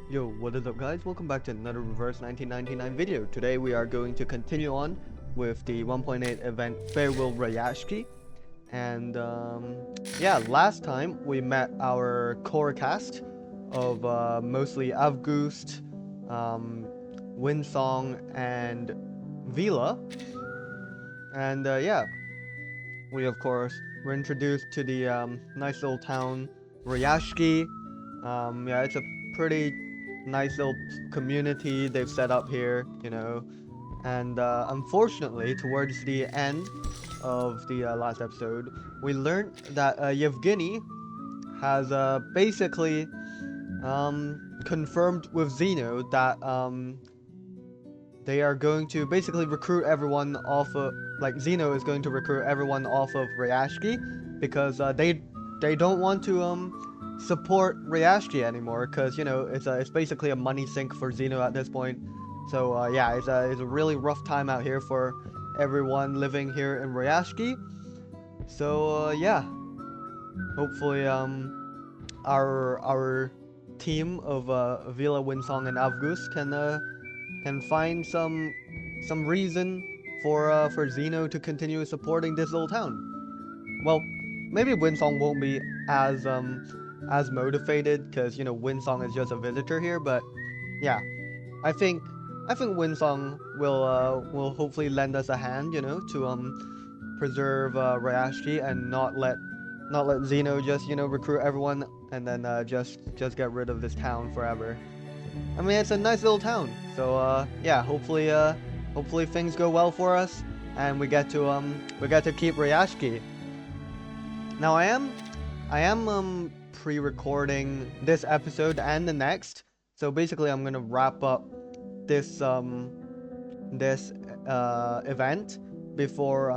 Yo, what is up guys? Welcome back to another Reverse 1999 video. Today we are going to continue on with the 1.8 event Farewell Rayashki. And yeah, last time we met our core cast of mostly Avgust, um, Winsong, and Vila. And yeah, we of course were introduced to the nice little town Rayashki. Yeah, it's a pretty nice little community they've set up here, you know. And unfortunately, towards the end of the last episode, we learned that Yevgeny has basically confirmed with Zeno that they are going to basically recruit everyone off of, like, Zeno is going to recruit everyone off of Rayashki because they don't want to support Rayashki anymore because, you know, it's basically a money sink for Zeno at this point. So yeah, it's a really rough time out here for everyone living here in Rayashki. So yeah, hopefully our team of Vila, Winsong, and Avgus can find some reason for Zeno to continue supporting this little town. Well, maybe Winsong won't be as motivated because, you know, Winsong is just a visitor here, but yeah, I think I think Winsong will hopefully lend us a hand, you know, to preserve Rayashki and not let Zeno just, you know, recruit everyone and then just get rid of this town forever. I mean, it's a nice little town. So yeah, hopefully things go well for us and we get to keep Rayashki. Now I am pre-recording this episode and the next. So basically I'm going to wrap up this event before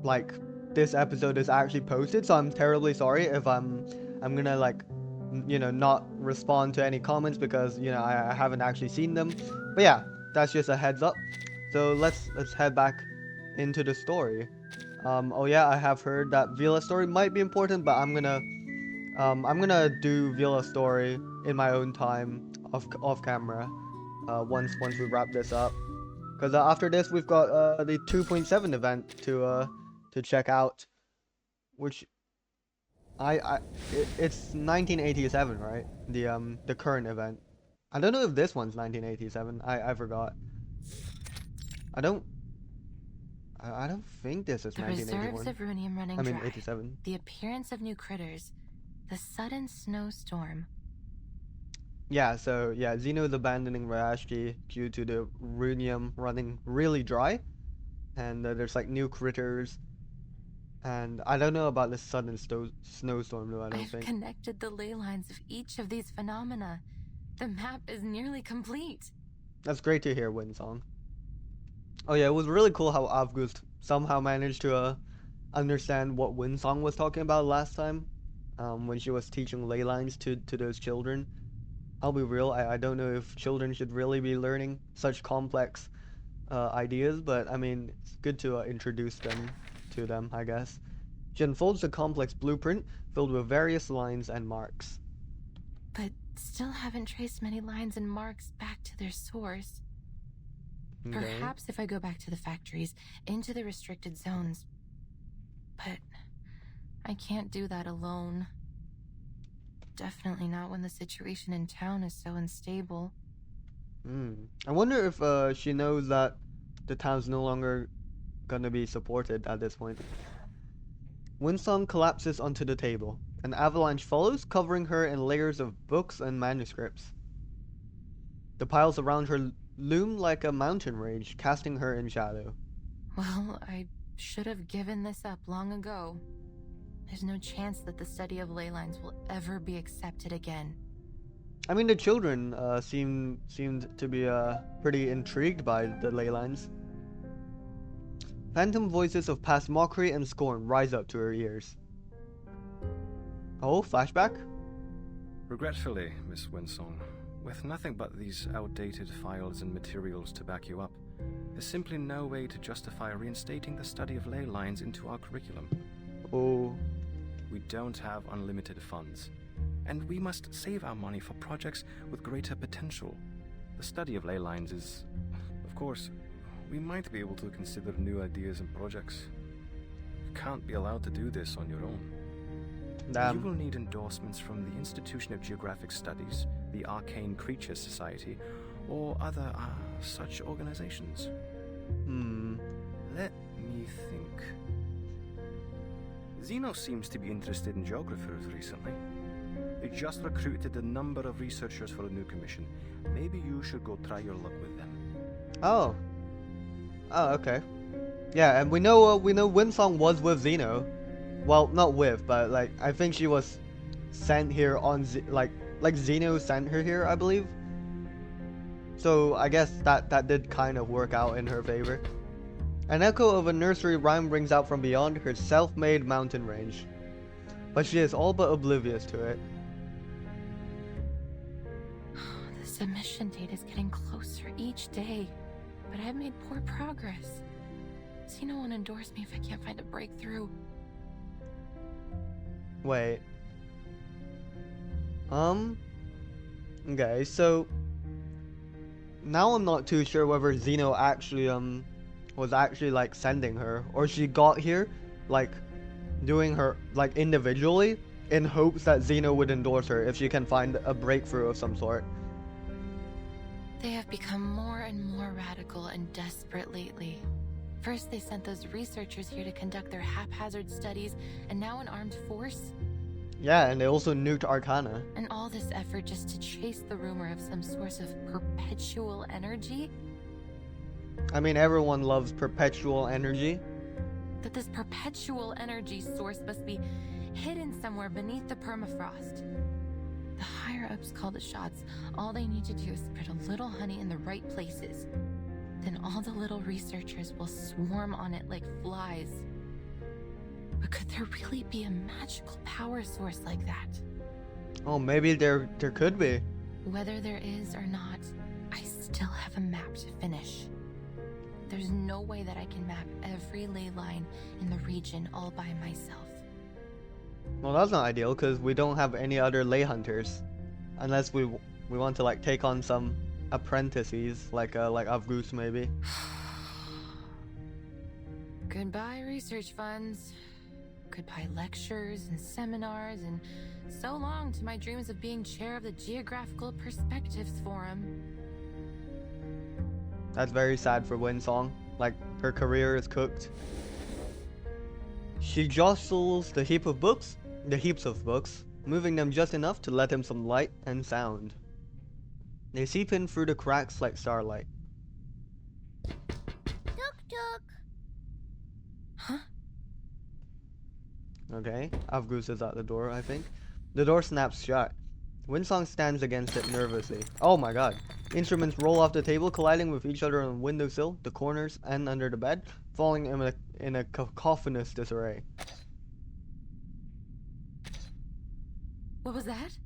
like this episode is actually posted. So I'm terribly sorry if I'm gonna, like, you know, not respond to any comments because, you know, I haven't actually seen them. But yeah, that's just a heads up. So let's head back into the story. Oh yeah, I have heard that Vila's story might be important, but I'm gonna do Vila's story in my own time off camera. Once we wrap this up, because after this we've got the 2.7 event to check out, which it's 1987, right? The current event. I don't know if this one's 1987. I forgot. I don't I don't think this is The reserves 1981. of runium running I mean dry, 87. the appearance of new critters, the sudden snowstorm. Yeah, so yeah, Zeno is abandoning Rayashki due to the runium running really dry, and there's like new critters, and I don't know about the sudden snowstorm though. I don't I've think. connected the ley lines of each of these phenomena. The map is nearly complete. That's great to hear, Winsong. Oh yeah, it was really cool how Avgust somehow managed to understand what Winsong was talking about last time, when she was teaching ley lines to those children. I'll be real, I don't know if children should really be learning such complex ideas, but I mean, it's good to introduce them to them, I guess. She unfolds a complex blueprint filled with various lines and marks. But still haven't traced many lines and marks back to their source. Okay. Perhaps if I go back to the factories, into the restricted zones. But I can't do that alone. Definitely not when the situation in town is so unstable. I wonder if she knows that the town's no longer gonna be supported at this point. Winsong collapses onto the table. An avalanche follows, covering her in layers of books and manuscripts. The piles around her loom like a mountain range, casting her in shadow. Well, I should have given this up long ago. There's no chance that the study of ley lines will ever be accepted again. I mean, the children seemed to be pretty intrigued by the ley lines. Phantom voices of past mockery and scorn rise up to her ears. Oh, flashback? Regretfully, Miss Winsong, with nothing but these outdated files and materials to back you up, there's simply no way to justify reinstating the study of ley lines into our curriculum. Oh. We don't have unlimited funds. and we must save our money for projects with greater potential. The study of ley lines is, of course, we might be able to consider new ideas and projects. You can't be allowed to do this on your own. You will need endorsements from the Institution of Geographic Studies, the Arcane Creatures Society, or other such organizations. Let me think. Zeno seems to be interested in geographers recently. They just recruited a number of researchers for a new commission. Maybe you should go try your luck with them. Oh. Oh, okay. Yeah, and we know Winsong was with Zeno. Well, not with, but like I think she was sent here on like Zeno sent her here, I believe. So I guess that did kind of work out in her favor. An echo of a nursery rhyme rings out from beyond her self-made mountain range, but she is all but oblivious to it. The submission date is getting closer each day, but I've made poor progress. Zeno won't endorse me if I can't find a breakthrough. Wait. Okay, so now I'm not too sure whether Zeno actually was actually like sending her, or she got here like doing her like individually in hopes that Zeno would endorse her if she can find a breakthrough of some sort. They have become more and more radical and desperate lately. First they sent those researchers here to conduct their haphazard studies, and now an armed force? Yeah, and they also nuked Arcana. And all this effort just to chase the rumor of some source of perpetual energy? I mean, everyone loves perpetual energy. That this perpetual energy source must be hidden somewhere beneath the permafrost. The higher-ups call the shots. All they need to do is spread a little honey in the right places. Then all the little researchers will swarm on it like flies. But could there really be a magical power source like that? Oh, maybe there could be. Whether there is or not, I still have a map to finish. There's no way that I can map every ley line in the region all by myself. Well, that's not ideal because we don't have any other ley hunters, unless we want to like take on some apprentices like Avgoose maybe. Goodbye research funds. Goodbye lectures and seminars, and so long to my dreams of being chair of the Geographical Perspectives Forum. That's very sad for Winsong. Like, her career is cooked. She jostles the heaps of books, moving them just enough to let in some light and sound. They seep in through the cracks like starlight. Tuk-tuk. Huh? Okay, Avgoose is at the door, I think. The door snaps shut. Winsong stands against it nervously. Oh my god. Instruments roll off the table, colliding with each other on the windowsill, the corners, and under the bed, falling in a cacophonous disarray. What was that?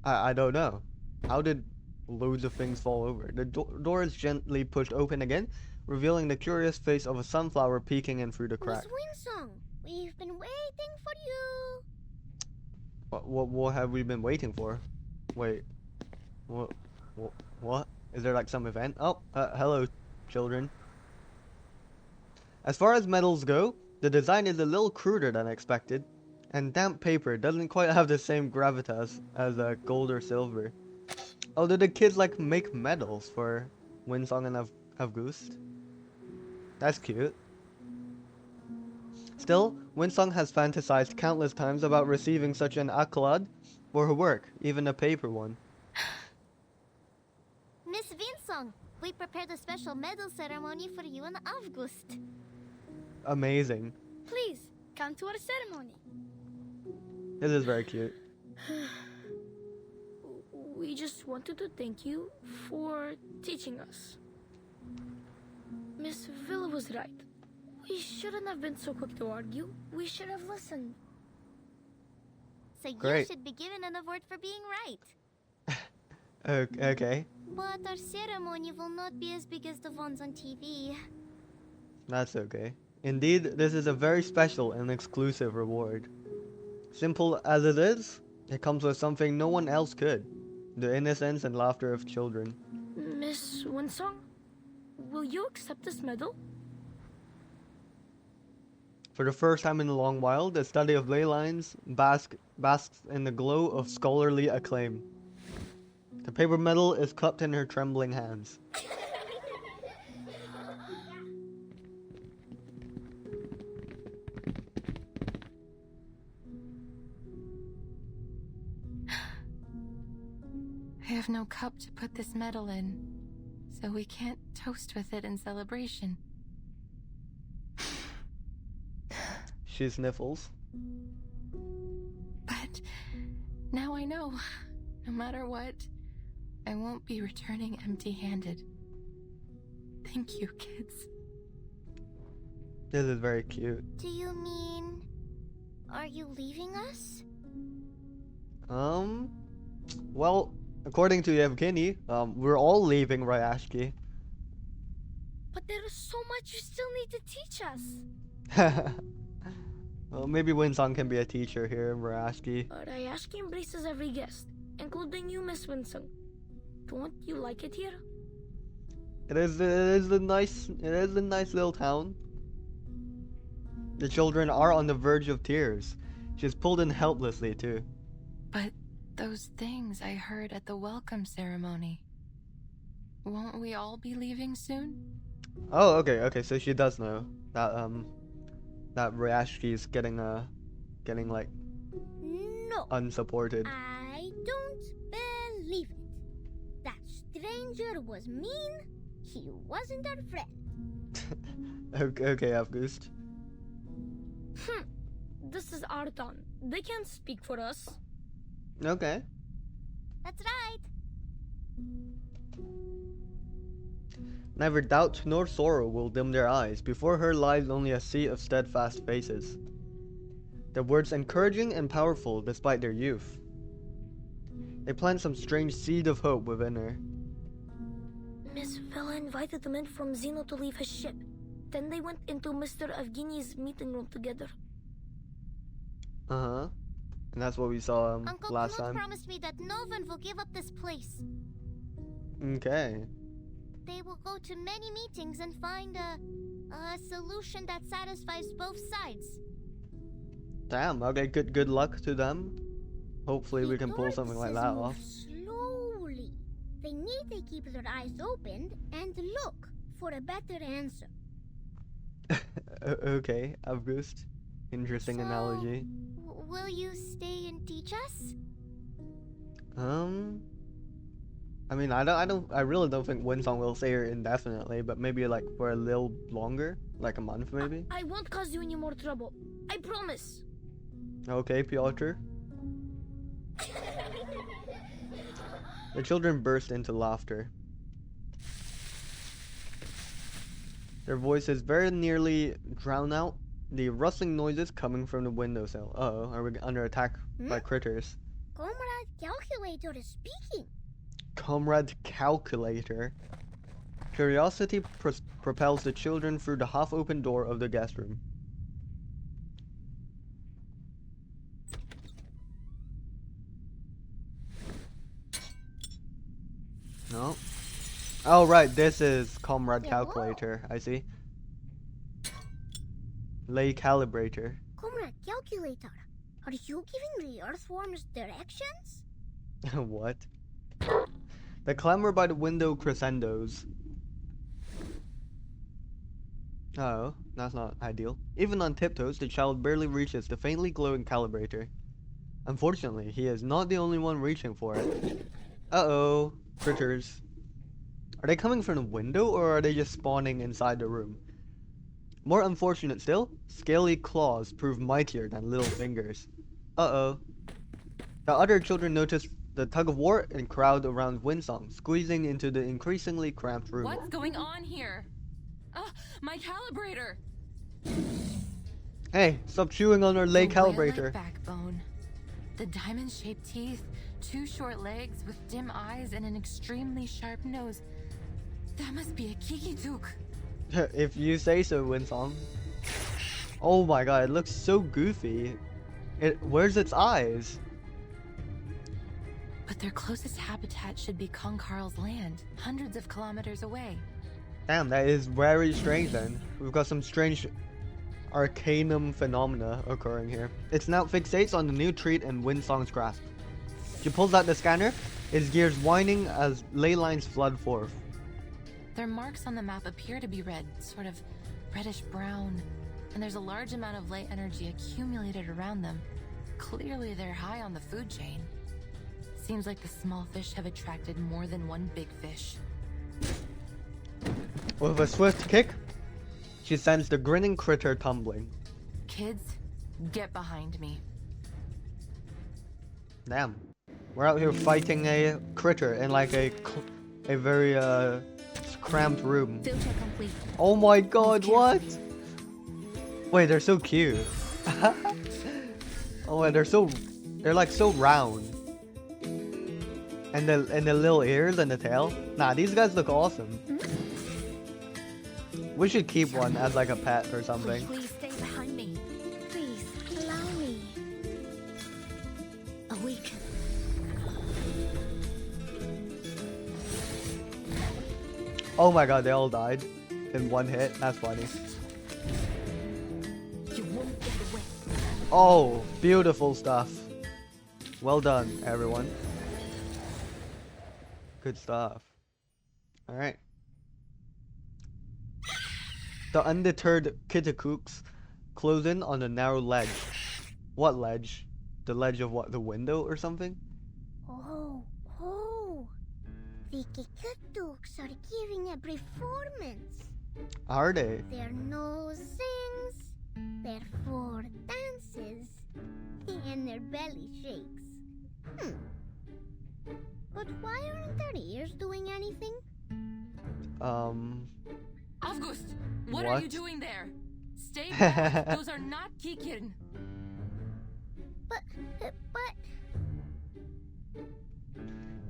I don't know. How did loads of things fall over? The door is gently pushed open again, revealing the curious face of a sunflower peeking in through the crack. Miss Winsong, we've been waiting for you. What have we been waiting for? Wait. What? Is there like some event? Oh, hello, children. As far as medals go, the design is a little cruder than expected, and damp paper doesn't quite have the same gravitas as gold or silver. Oh, did the kids like make medals for Winsong and Avgoost? That's cute. Still, Winsong has fantasized countless times about receiving such an accolade for her work, even a paper one. Miss Winsong, we prepared a special medal ceremony for you in August. Amazing. Please, come to our ceremony. This is very cute. We just wanted to thank you for teaching us. Miss Villa was right. We shouldn't have been so quick to argue. We should have listened. So Great. you should be given an award for being right. Okay, But our ceremony will not be as big as the ones on TV. that's okay. Indeed, this is a very special and exclusive reward. Simple as it is, It comes with something no one else could. The innocence and laughter of children. Miss Winsong, will you accept this medal? For the first time in a long while, the study of ley lines basks in the glow of scholarly acclaim. The paper medal is cupped in her trembling hands. I have no cup to put this medal in, so we can't toast with it in celebration. She sniffles. But now I know, no matter what, I won't be returning empty-handed. Thank you, kids. This is very cute. Do you mean... are you leaving us? Well, according to Yevgeny, we're all leaving Rayashki. But there is so much you still need to teach us. Well, maybe Winsong can be a teacher here in Rayashki. Rayashki embraces every guest, including you, Miss Winsong. Don't you like it here? It is a nice little town. The children are on the verge of tears. She's pulled in helplessly too. But those things I heard at the welcome ceremony. Won't we all be leaving soon? Oh, okay, so she does know that that Rayashki is getting like No, unsupported. I don't believe it. That stranger was mean. He wasn't our friend. Okay, August. This is our town. They can't speak for us. Okay. That's right. Neither doubt nor sorrow will dim their eyes. Before her lies only a sea of steadfast faces. Their words encouraging and powerful despite their youth. They plant some strange seed of hope within her. Miss Villa invited the men from Zeno to leave his ship. Then they went into Mr. Evgeny's meeting room together. Uh-huh. And that's what we saw Uncle last Knut time. promised me that no one will give up this place. Okay. They will go to many meetings and find a solution that satisfies both sides. Damn, okay, good luck to them. Hopefully we The can pull something like Dorpses that move off. Slowly. They need to keep their eyes open and look for a better answer. Okay, August. Interesting So, analogy. Will you stay and teach us? I mean, I really don't think Winsong will stay here indefinitely, but maybe like for a little longer, like a month maybe. I won't cause you any more trouble. I promise. Okay, Piotr. The children burst into laughter. Their voices very nearly drown out the rustling noises coming from the windowsill. Uh-oh, are we under attack by critters? Comrade Calculator is speaking. Comrade Calculator. Curiosity propels the children through the half-open door of the guest room. No. Oh, right, this is Comrade Yeah, Calculator. I see. Lay Calibrator. Comrade Calculator, are you giving the earthworms directions? What? The clamor by the window crescendos. Oh, that's not ideal. Even on tiptoes, the child barely reaches the faintly glowing calibrator. Unfortunately, he is not the only one reaching for it. Uh-oh, critters. Are they coming from the window, or are they just spawning inside the room? More unfortunate still, scaly claws prove mightier than little fingers. Uh-oh. The other children notice the tug-of-war and crowd around Winsong, squeezing into the increasingly cramped room. What's going on here? My calibrator! Hey, stop chewing on our lay The calibrator. whale-like backbone, the diamond-shaped teeth, 2 short legs with dim eyes and an extremely sharp nose. That must be a kikituk. If you say so, Winsong. Oh my god, it looks so goofy. Where's its eyes? But their closest habitat should be Konkarl's land, hundreds of kilometers away. Damn, that is very strange then. We've got some strange arcanum phenomena occurring here. It now fixates on the new treat in Windsong's grasp. She pulls out the scanner, its gears whining as ley lines flood forth. Their marks on the map appear to be red, sort of reddish-brown, and there's a large amount of ley energy accumulated around them. Clearly they're high on the food chain. Seems like the small fish have attracted more than one big fish. With a swift kick, she sends the grinning critter tumbling. Kids, get behind me. Damn. We're out here fighting a critter in like a very cramped room. Filter complete. Oh my god, what? Wait, they're so cute. Oh, and they're like so round. And the little ears and the tail. Nah, these guys look awesome. We should keep one as like a pet or something. Please stay behind me. Please, allow me. Awaken. Oh my god, they all died in one hit. That's funny. You won't get away. Oh, beautiful stuff. Well done, everyone. Good stuff. Alright. The undeterred Kittikooks close in on a narrow ledge. What ledge? The ledge of what? The window or something? Oh. The Kikatooks are giving a performance. Are they? Their nose sings, their four dances, and their belly shakes. But why aren't their ears doing anything? August, what are What? you doing there? Stay back. Those are not Kikin. But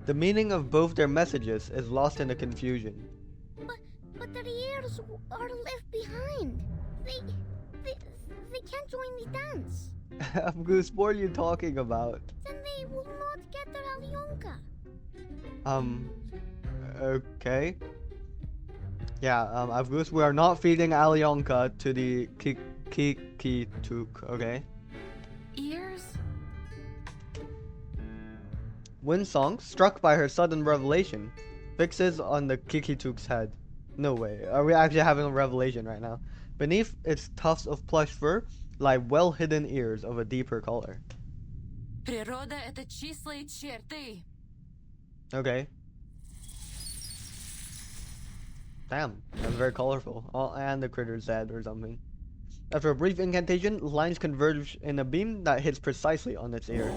The meaning of both their messages is lost in the confusion. But their ears are left behind. They can't join the dance. Goose, what are you talking about? Then they will not get their Alyonka. Okay. Yeah, Avgus, we are not feeding Alyonka to the Kikitook, okay? Ears? Winsong, struck by her sudden revelation, fixes on the Kikitook's head. No way, are we actually having a revelation right now? Beneath its tufts of plush fur lie well-hidden ears of a deeper color. Природа это числые черты. Okay. Damn, that's very colorful. Oh, and the critter's dead or something. After a brief incantation, lines converge in a beam that hits precisely on its ear.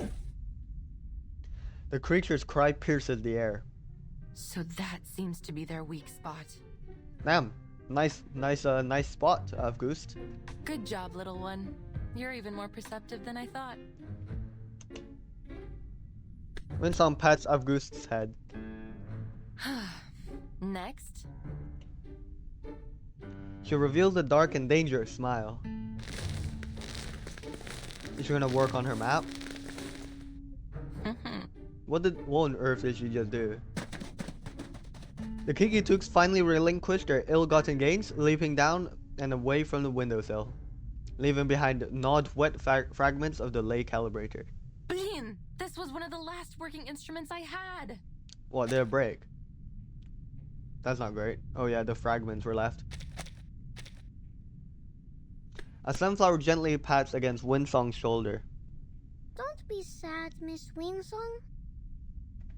The creature's cry pierces the air. So that seems to be their weak spot. Damn, nice spot, Avgust. Good job, little one. You're even more perceptive than I thought. Winsong pats Avgust's head. Next. She reveals a dark and dangerous smile. Is she gonna work on her map? What on earth did she just do? The Kikitooks finally relinquish their ill-gotten gains, leaping down and away from the windowsill, leaving behind gnawed wet fragments of the ley calibrator. Blin! This was one of the last working instruments I had! What, did it break? That's not great. Oh yeah, the fragments were left. A sunflower gently pats against Winsong's shoulder. Don't be sad, Miss Winsong.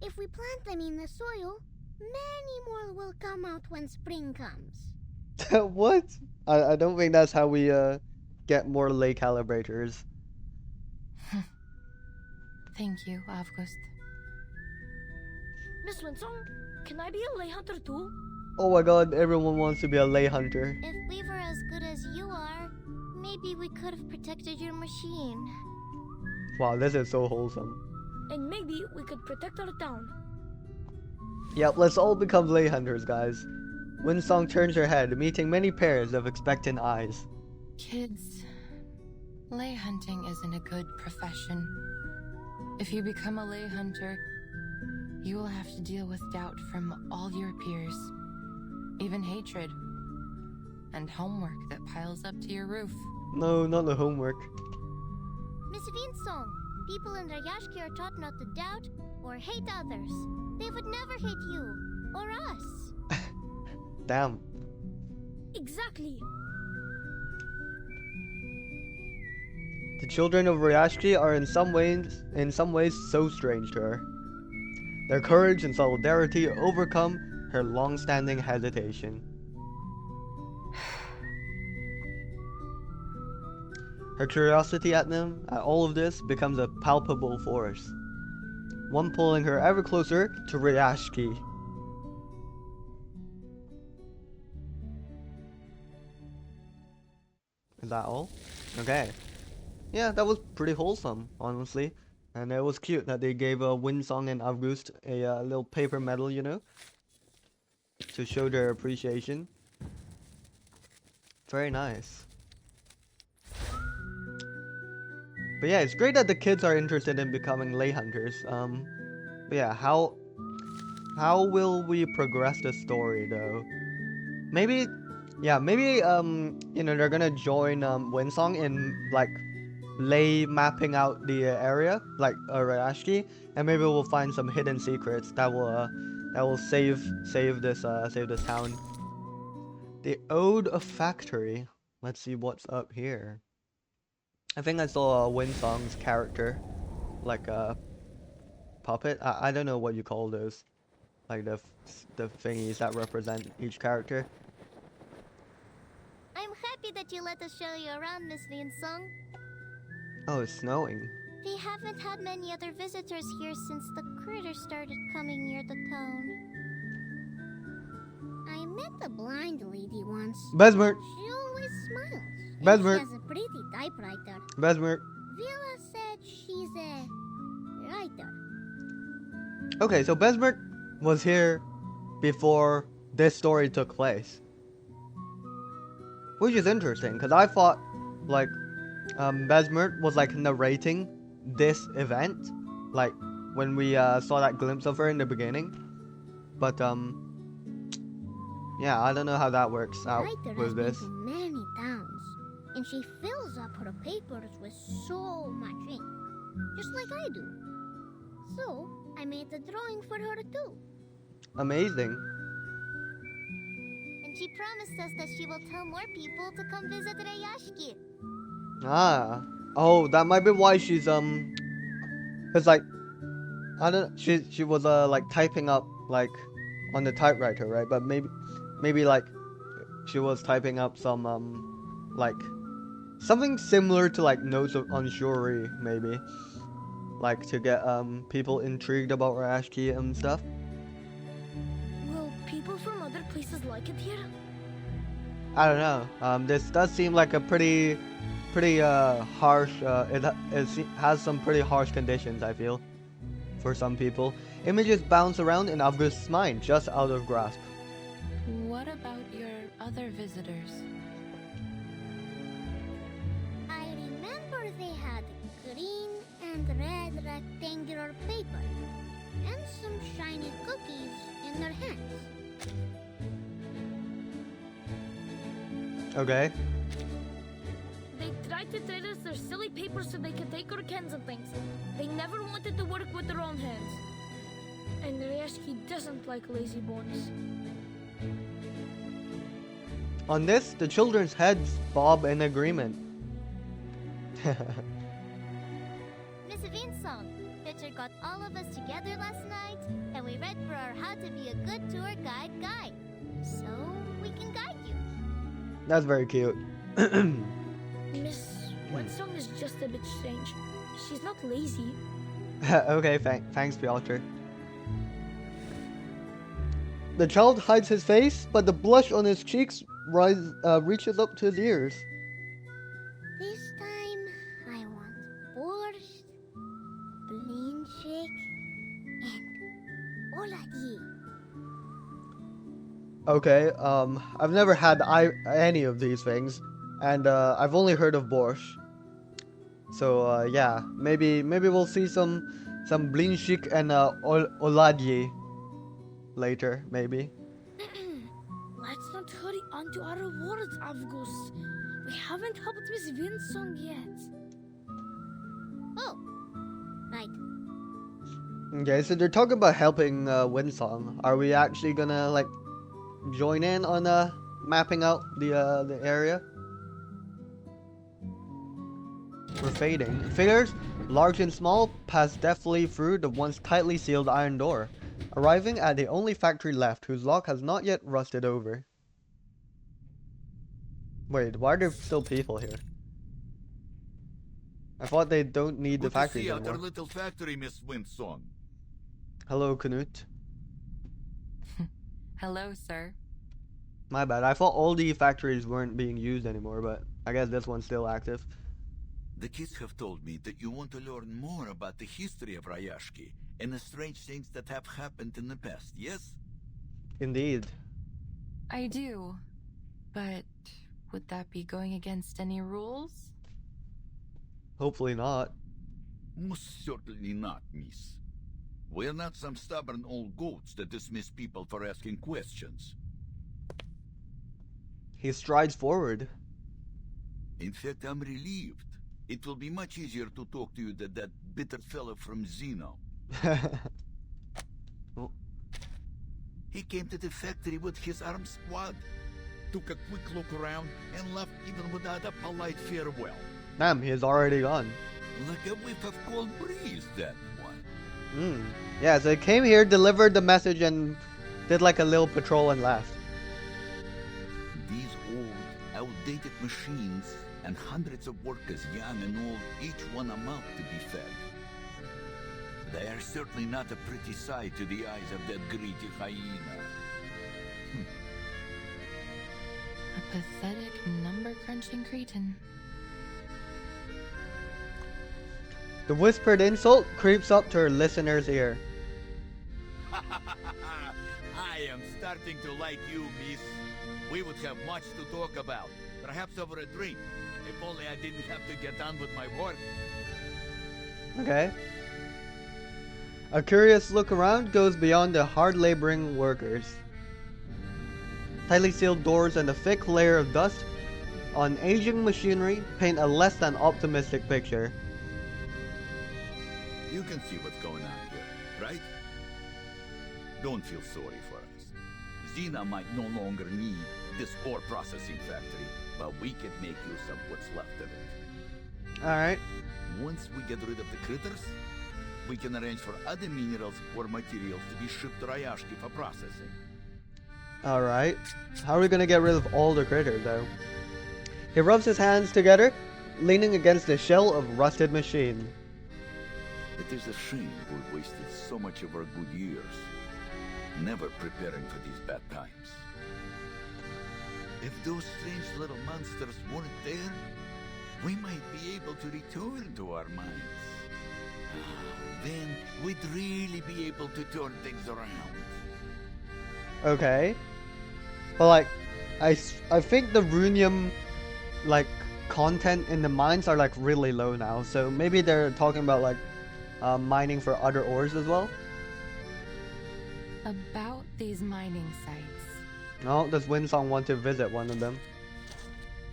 If we plant them in the soil, many more will come out when spring comes. What? I don't think that's how we get more ley calibrators. Thank you, August. Miss Winsong, can I be a lay hunter too? Oh my god, everyone wants to be a ley hunter. If we were as good as you are, maybe we could have protected your machine. Wow, this is so wholesome. And maybe we could protect our town. Yep, let's all become ley hunters, guys. Winsong turns her head, meeting many pairs of expectant eyes. Kids, ley hunting isn't a good profession. If you become a ley hunter, You will have to deal with doubt from all your peers, even hatred, and homework that piles up to your roof. No, not the homework. Miss Vinsong, people in Rayashki are taught not to doubt or hate others. They would never hate you or us. Damn. Exactly. The children of Rayashki are in some ways so strange to her. Their courage and solidarity overcome her long-standing hesitation. Her curiosity at all of this, becomes a palpable force, one pulling her ever closer to Rayashki. Is that all? Okay. Yeah, that was pretty wholesome, honestly. And it was cute that they gave Winsong and August a little paper medal, you know, to show their appreciation. Very nice. But yeah, it's great that the kids are interested in becoming lay hunters. But yeah, how will we progress the story though? Maybe, yeah, maybe you know, they're gonna join Winsong in like lay mapping out the area, like Rayashki, and maybe we'll find some hidden secrets that will save this town. The Ode of Factory. Let's see what's up here. I think I saw Winsong's character, like a puppet. I don't know what you call those, like the thingies that represent each character. I'm happy that you let us show you around, Miss Vinsong. Oh, it's snowing. We haven't had many other visitors here since the critters started coming near the town. I met a blind lady once. Besmer. She always smiles. And Besmer. she has a pretty typewriter. Besmer. Villa said she's a writer. Okay, so Besmer was here before this story took place, which is interesting because I thought like Besmer was like narrating this event, like when we saw that glimpse of her in the beginning. But yeah, I don't know how that works out Writer with has this. been to many towns, and she fills up her papers with so much ink, just like I do. So I made a drawing for her too. Amazing. And she promised us that she will tell more people to come visit Rayashki. Ah. Oh, that might be why she's cause like I don't. She was like typing up like on the typewriter, right? But maybe like she was typing up some like something similar to like notes on Shuri, maybe, like to get people intrigued about Rayashki and stuff. Will people from other places like it here? I don't know. This does seem like a pretty harsh. It has some pretty harsh conditions, I feel, for some people. Images bounce around in August's mind, just out of grasp. What about your other visitors? I remember they had green and red rectangular paper and some shiny cookies in their hands. Okay. They tried to trade us their silly papers so they could take our cans and things. They never wanted to work with their own hands. And Rayashki doesn't like lazy bones. On this, the children's heads bob in agreement. Miss Vinsong, Richard got all of us together last night, and we read for our How to Be a Good Tour guide. So we can guide you. That's very cute. Miss Winsong is just a bit strange. She's not lazy. Okay, thanks, Piotr. The child hides his face, but the blush on his cheeks reaches up to his ears. This time, I want borscht, blinchik, and oladji. Okay, I've never had any of these things, and I've only heard of borscht. So yeah, maybe we'll see some some blinchik and oladje later, maybe. Let's not hurry on to our rewards, Avgus. We haven't helped Miss Vinsong yet. Oh, right. Okay, so they're talking about helping Winsong. Are we actually gonna like join in on mapping out the area? We're fading. Figures, large and small, pass deftly through the once tightly sealed iron door, arriving at the only factory left whose lock has not yet rusted over. Wait, why are there still people here? I thought they don't need the Good to factories see you at our anymore. little factory, Miss Winsong. Hello, Knut. Hello, sir. My bad. I thought all the factories weren't being used anymore, but I guess this one's still active. The kids have told me that you want to learn more about the history of Rayashki and the strange things that have happened in the past, yes? Indeed. I do. But would that be going against any rules? Hopefully not. Most certainly not, miss. We're not some stubborn old goats that dismiss people for asking questions. He strides forward. In fact, I'm relieved. It will be much easier to talk to you than that bitter fellow from Zeno. Oh, He came to the factory with his arm squad, took a quick look around, and left even without a polite farewell. damn, he is already gone. Like a whiff of cold breeze, that one. Yeah, so he came here, delivered the message, and did like a little patrol and left. These old, outdated machines and hundreds of workers, young and old, each one a mouth to be fed. They are certainly not a pretty sight to the eyes of that greedy hyena. A pathetic number-crunching cretin. The whispered insult creeps up to her listener's ear. I am starting to like you, miss. We would have much to talk about. Perhaps over a drink. If only I didn't have to get on with my work. Okay. A curious look around goes beyond the hard-laboring workers. Tightly sealed doors and a thick layer of dust on aging machinery paint a less than optimistic picture. You can see what's going on here, right? Don't feel sorry for us. Xena might no longer need this ore processing factory, but we can make use of what's left of it. Alright. Once we get rid of the critters, we can arrange for other minerals or materials to be shipped to Rayashki for processing. Alright. How are we gonna get rid of all the critters, though? He rubs his hands together, leaning against the shell of rusted machine. It is a shame we wasted so much of our good years, never preparing for these bad times. If those strange little monsters weren't there, we might be able to return to our minds. Then we'd really be able to turn things around. Okay. But like, I think the runium, like, content in the mines are like really low now. So maybe they're talking about like mining for other ores as well. About these mining sites. Oh, does Winsong want to visit one of them?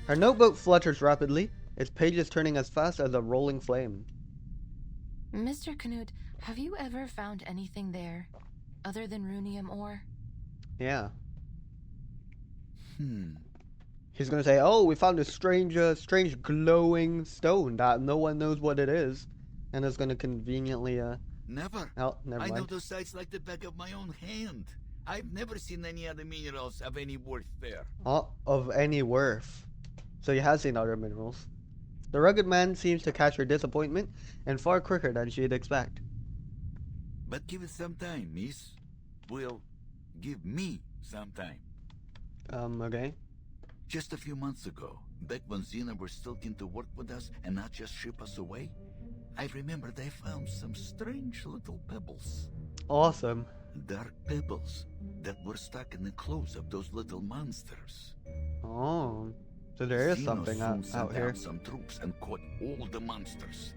Her notebook flutters rapidly, its pages turning as fast as a rolling flame. Mr. Knut, have you ever found anything there other than runium ore? Yeah. He's gonna say, "Oh, we found a strange glowing stone that no one knows what it is," and it's gonna conveniently Never. Oh, never I know mind. those sites like the back of my own hand. I've never seen any other minerals of any worth there. Of any worth. So he has seen other minerals. The rugged man seems to catch her disappointment, and far quicker than she'd expect. But give it some time, miss. Well, give me some time. Okay. Just a few months ago, back when Xena were still keen to work with us and not just ship us away, I remember they found some strange little pebbles. Awesome. Dark pebbles that were stuck in the clothes of those little monsters. Oh. So there is Xeno something soon out sent here. out some troops and caught all the monsters.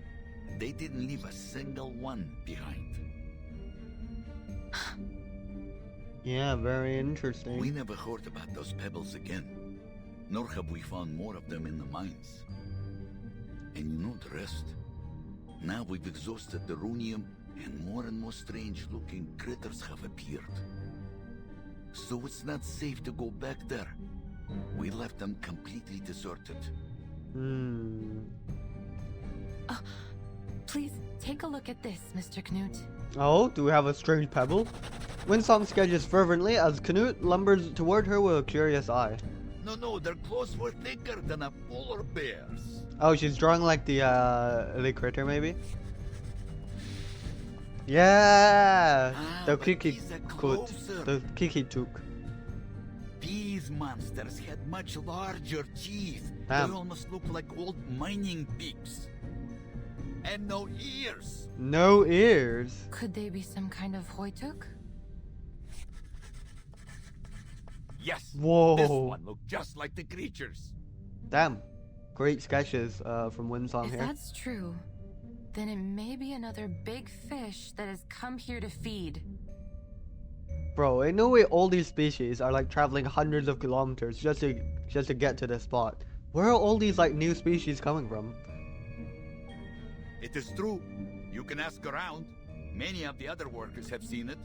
They didn't leave a single one behind. Yeah, very interesting. We never heard about those pebbles again, nor have we found more of them in the mines. And you know the rest. Now we've exhausted the runium, and more strange-looking critters have appeared. So it's not safe to go back there. We left them completely deserted. Please take a look at this, Mr. Knut. Oh, do we have a strange pebble? Windsong sketches fervently as Knut lumbers toward her with a curious eye. No, their claws were thicker than a polar bear's. Oh, she's drawing like the critter, maybe? Yeah! The but Kiki these are Kut. closer. The Kiki Tuk. These monsters had much larger teeth. Damn. They almost look like old mining peaks. And no ears. No ears. Could they be some kind of Hoytuk? Yes. Whoa. This one looked just like the creatures. Damn. Great sketches from Windsong If here. that's true, then it may be another big fish that has come here to feed. Bro, ain't no way all these species are like traveling hundreds of kilometers just to get to this spot. Where are all these like new species coming from? It is true. You can ask around. Many of the other workers have seen it.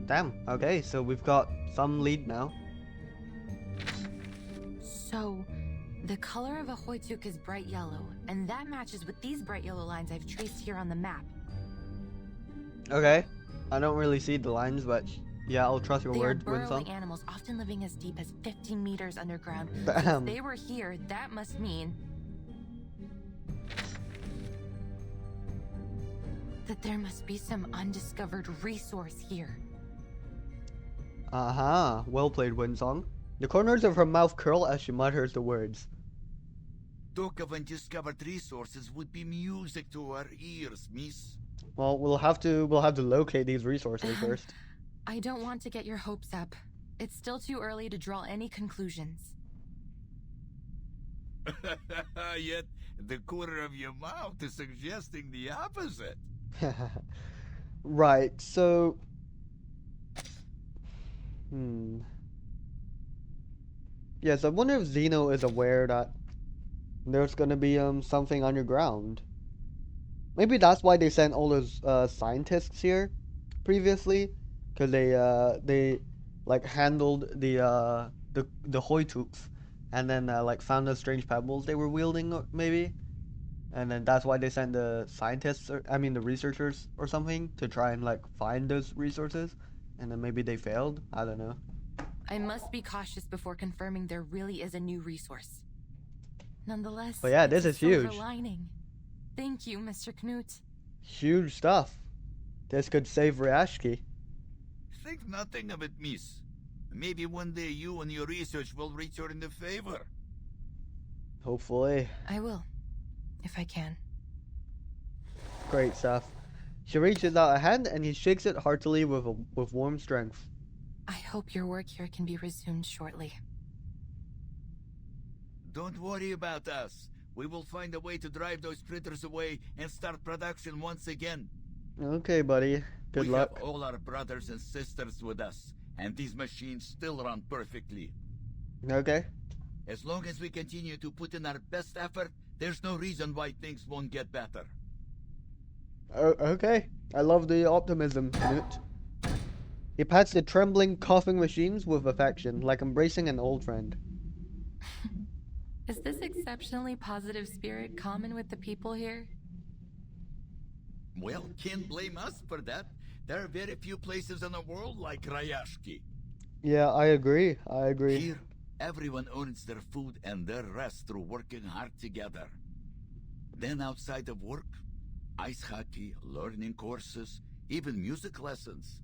Damn. Okay, so we've got some lead now. So, the color of a Hoytuk is bright yellow, and that matches with these bright yellow lines I've traced here on the map. Okay. I don't really see the lines, but yeah, I'll trust your They are word, burrowing Windsong. animals, often living as deep as 15 meters underground. Damn. If they were here, that must mean that there must be some undiscovered resource here. Uh-huh. Well played, Windsong. The corners of her mouth curl as she mutters the words. Talk of undiscovered resources would be music to our ears, miss. Well, we'll have to locate these resources first. I don't want to get your hopes up. It's still too early to draw any conclusions. Yet the corner of your mouth is suggesting the opposite. Right, so... Yes, I wonder if Zeno is aware that there's gonna be something underground. Maybe that's why they sent all those scientists here previously, because they like handled the Hoytuks, and then like found the strange pebbles they were wielding, maybe, and then that's why they sent the scientists, or I mean the researchers or something, to try and like find those resources, and then maybe they failed. I don't know. I must be cautious before confirming there really is a new resource. Nonetheless, But yeah, it's this a is silver huge. lining. Thank you, Mr. Knut. Huge stuff. This could save Rayashki. Think nothing of it, miss. Maybe one day you and your research will return the favor. Hopefully. I will, if I can. Great stuff. She reaches out a hand and he shakes it heartily with warm strength. I hope your work here can be resumed shortly. Don't worry about us. We will find a way to drive those critters away and start production once again. Okay, buddy. Good we luck. have all our brothers and sisters with us, and these machines still run perfectly. Okay. As long as we continue to put in our best effort, there's no reason why things won't get better. Okay. I love the optimism, Knut. He pats the trembling, coughing machines with affection, like embracing an old friend. Is this exceptionally positive spirit common with the people here? Well, can't blame us for that. There are very few places in the world like Rayashki. Yeah, I agree. Here, everyone earns their food and their rest through working hard together. Then outside of work, ice hockey, learning courses, even music lessons.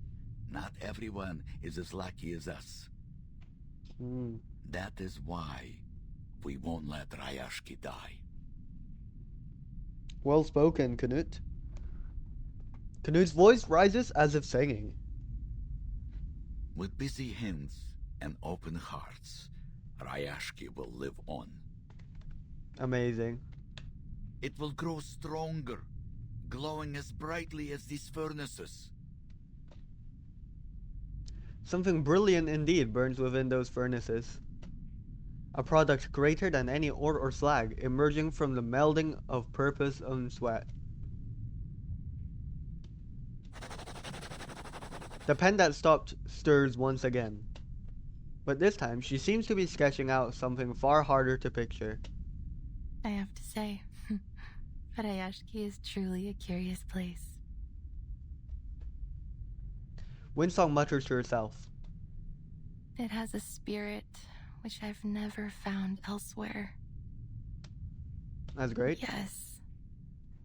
Not everyone is as lucky as us. That is why we won't let Rayashki die. Well spoken, Knut. Knut's voice rises as if singing. With busy hands and open hearts, Rayashki will live on. Amazing. It will grow stronger, glowing as brightly as these furnaces. Something brilliant indeed burns within those furnaces. A product greater than any ore or slag, emerging from the melding of purpose and sweat. The pen that stopped stirs once again. But this time, she seems to be sketching out something far harder to picture. I have to say, Rayashki is truly a curious place. Winsong mutters to herself. It has a spirit which I've never found elsewhere. That's great. Yes.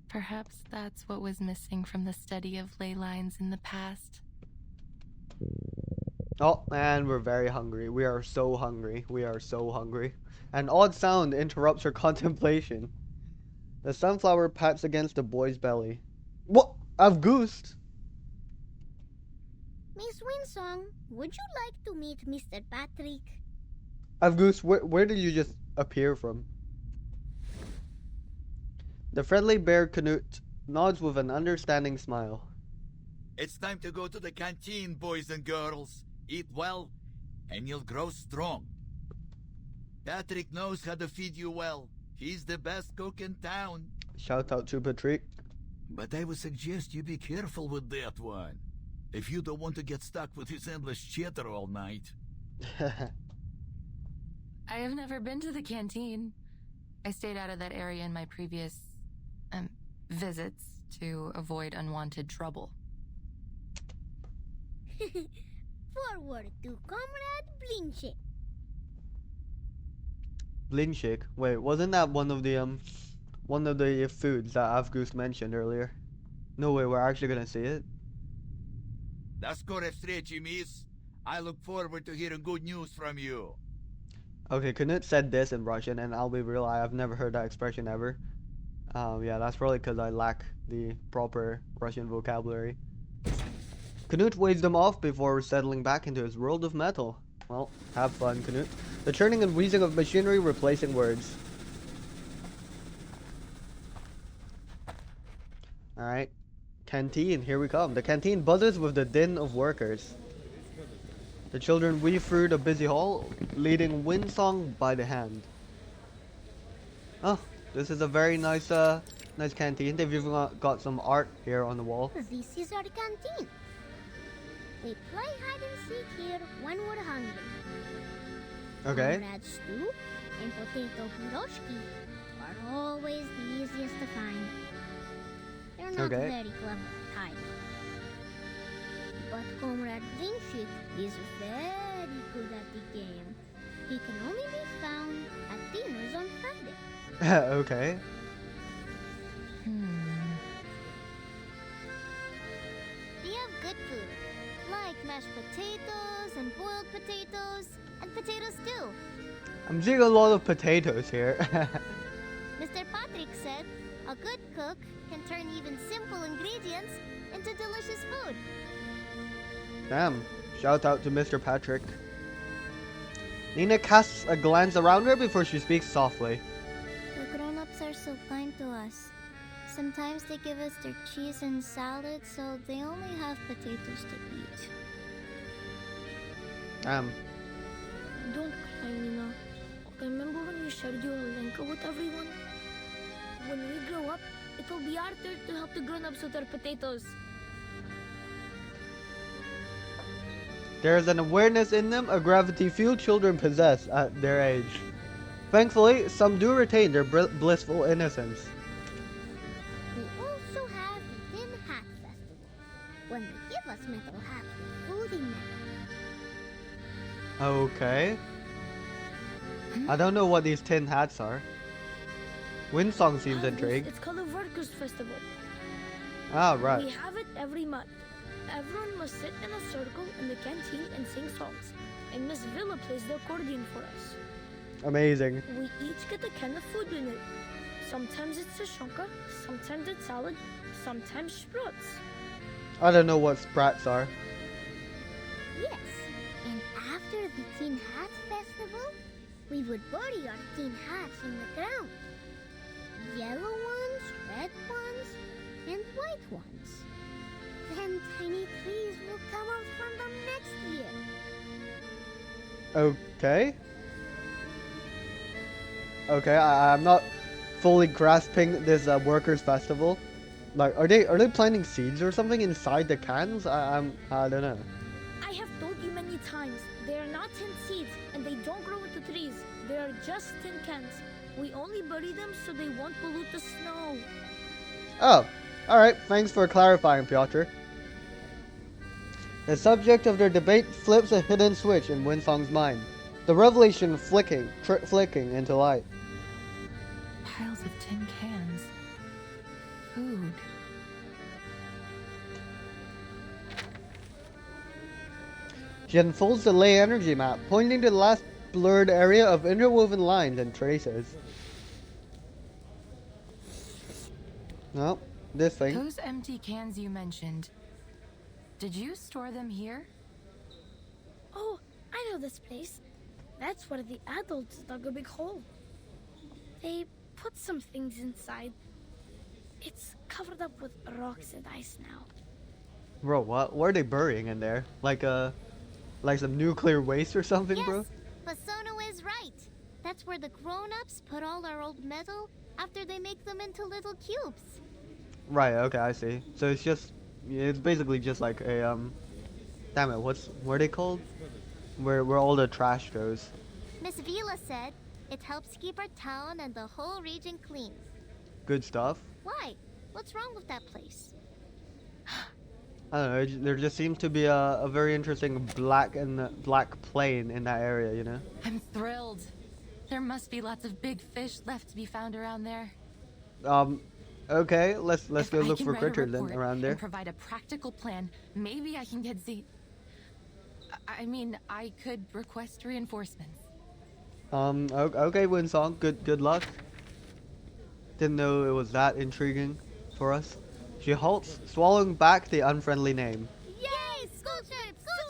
Perhaps that's what was missing from the study of ley lines in the past. Oh, and we're very hungry. We are so hungry. We are so hungry. An odd sound interrupts her contemplation. The sunflower pats against the boy's belly. What? Avgust? Miss Winsong, would you like to meet Mr. Patrick? Avgust, where did you just appear from? The friendly bear Canute nods with an understanding smile. It's time to go to the canteen, boys and girls. Eat well, and you'll grow strong. Patrick knows how to feed you well. He's the best cook in town. Shout out to Patrick. But I would suggest you be careful with that one, if you don't want to get stuck with his endless chatter all night. I have never been to the canteen. I stayed out of that area in my previous visits to avoid unwanted trouble. Forward to Comrade Blinchik. Blinchik. Wait, wasn't that one of the foods that Avgust mentioned earlier? No way, we're actually gonna see it. That's correct, miss. I look forward to hearing good news from you. Okay, Knut said this in Russian, and I'll be real, I have never heard that expression ever. Yeah, that's probably because I lack the proper Russian vocabulary. Knut waves them off before settling back into his world of metal. Well, have fun, Knut. The churning and wheezing of machinery replacing words. Alright. Canteen, here we come. The canteen buzzes with the din of workers. The children weave through the busy hall, leading Winsong by the hand. Oh, this is a very nice nice canteen. They've even got some art here on the wall. This is our canteen. We play hide and seek here when we're hungry. Okay. Comrade stew and potato Rayashki are always the easiest to find. They're not Okay. very clever at hiding. But Comrade Blinchik is very good at the game. He can only be found at dinners on Friday. Okay. We have good food, like mashed potatoes and boiled potatoes and potato stew. I'm seeing a lot of potatoes here. Mr. Patrick said a good cook can turn even simple ingredients into delicious food. Damn. Shout out to Mr. Patrick. Nina casts a glance around her before she speaks softly. The grown-ups are so kind to us. Sometimes they give us their cheese and salad, so they only have potatoes to eat. Damn. Don't cry, Nina. Remember when you shared your Olenka with everyone? When we grow up, it will be our turn to help the grown-ups with their potatoes. There is an awareness in them, a gravity few children possess at their age. Thankfully, some do retain their blissful innocence. We also have the Tin Hat Festival, when they give us metal hats with food in them. Okay. I don't know what these tin hats are. Winsong seems intrigued. It's called a Workers' Festival. Ah, right. We have it every month. Everyone must sit in a circle in the canteen and sing songs. And Miss Villa plays the accordion for us. Amazing. We each get a can of food in it. Sometimes it's a shonka, sometimes it's salad, sometimes sprouts. I don't know what sprats are. Yes, and after the Tin Hat Festival, we would bury our tin hats in the ground. Yellow ones, red ones, and white ones. Then tiny trees will come out from them next year. Okay. Okay, I'm not fully grasping this workers' festival. Like, are they planting seeds or something inside the cans? I don't know. I have told you many times, they are not tin seeds and they don't grow into trees. They are just tin cans. We only bury them so they won't pollute the snow. Oh, all right. Thanks for clarifying, Piotr. The subject of their debate flips a hidden switch in Winsong's mind. The revelation flicking into light. Piles of tin cans. Food. She unfolds the ley energy map, pointing to the last blurred area of interwoven lines and traces. No, this thing. Those empty cans you mentioned. Did you store them here? Oh, I know this place. That's where the adults dug a big hole. They put some things inside. It's covered up with rocks and ice now. Bro, what are they burying in there? Like some nuclear waste or something, Yes, bro? Basono is right. That's where the grown-ups put all our old metal after they make them into little cubes. Right, okay, I see. So it's basically just like a damn it, what are they called? Where all the trash goes. Miss Vila said it helps keep our town and the whole region clean. Good stuff. Why? What's wrong with that place? I don't know, there just seems to be a very interesting black plain in that area, you know? I'm thrilled. There must be lots of big fish left to be found around there. Okay, let's If go I look can for write a critters then report around there. and provide a practical plan, maybe I can get I mean, I could request reinforcements. Okay, Winsong, good luck. Didn't know it was that intriguing for us. She halts, swallowing back the unfriendly name. Yay! School trip! School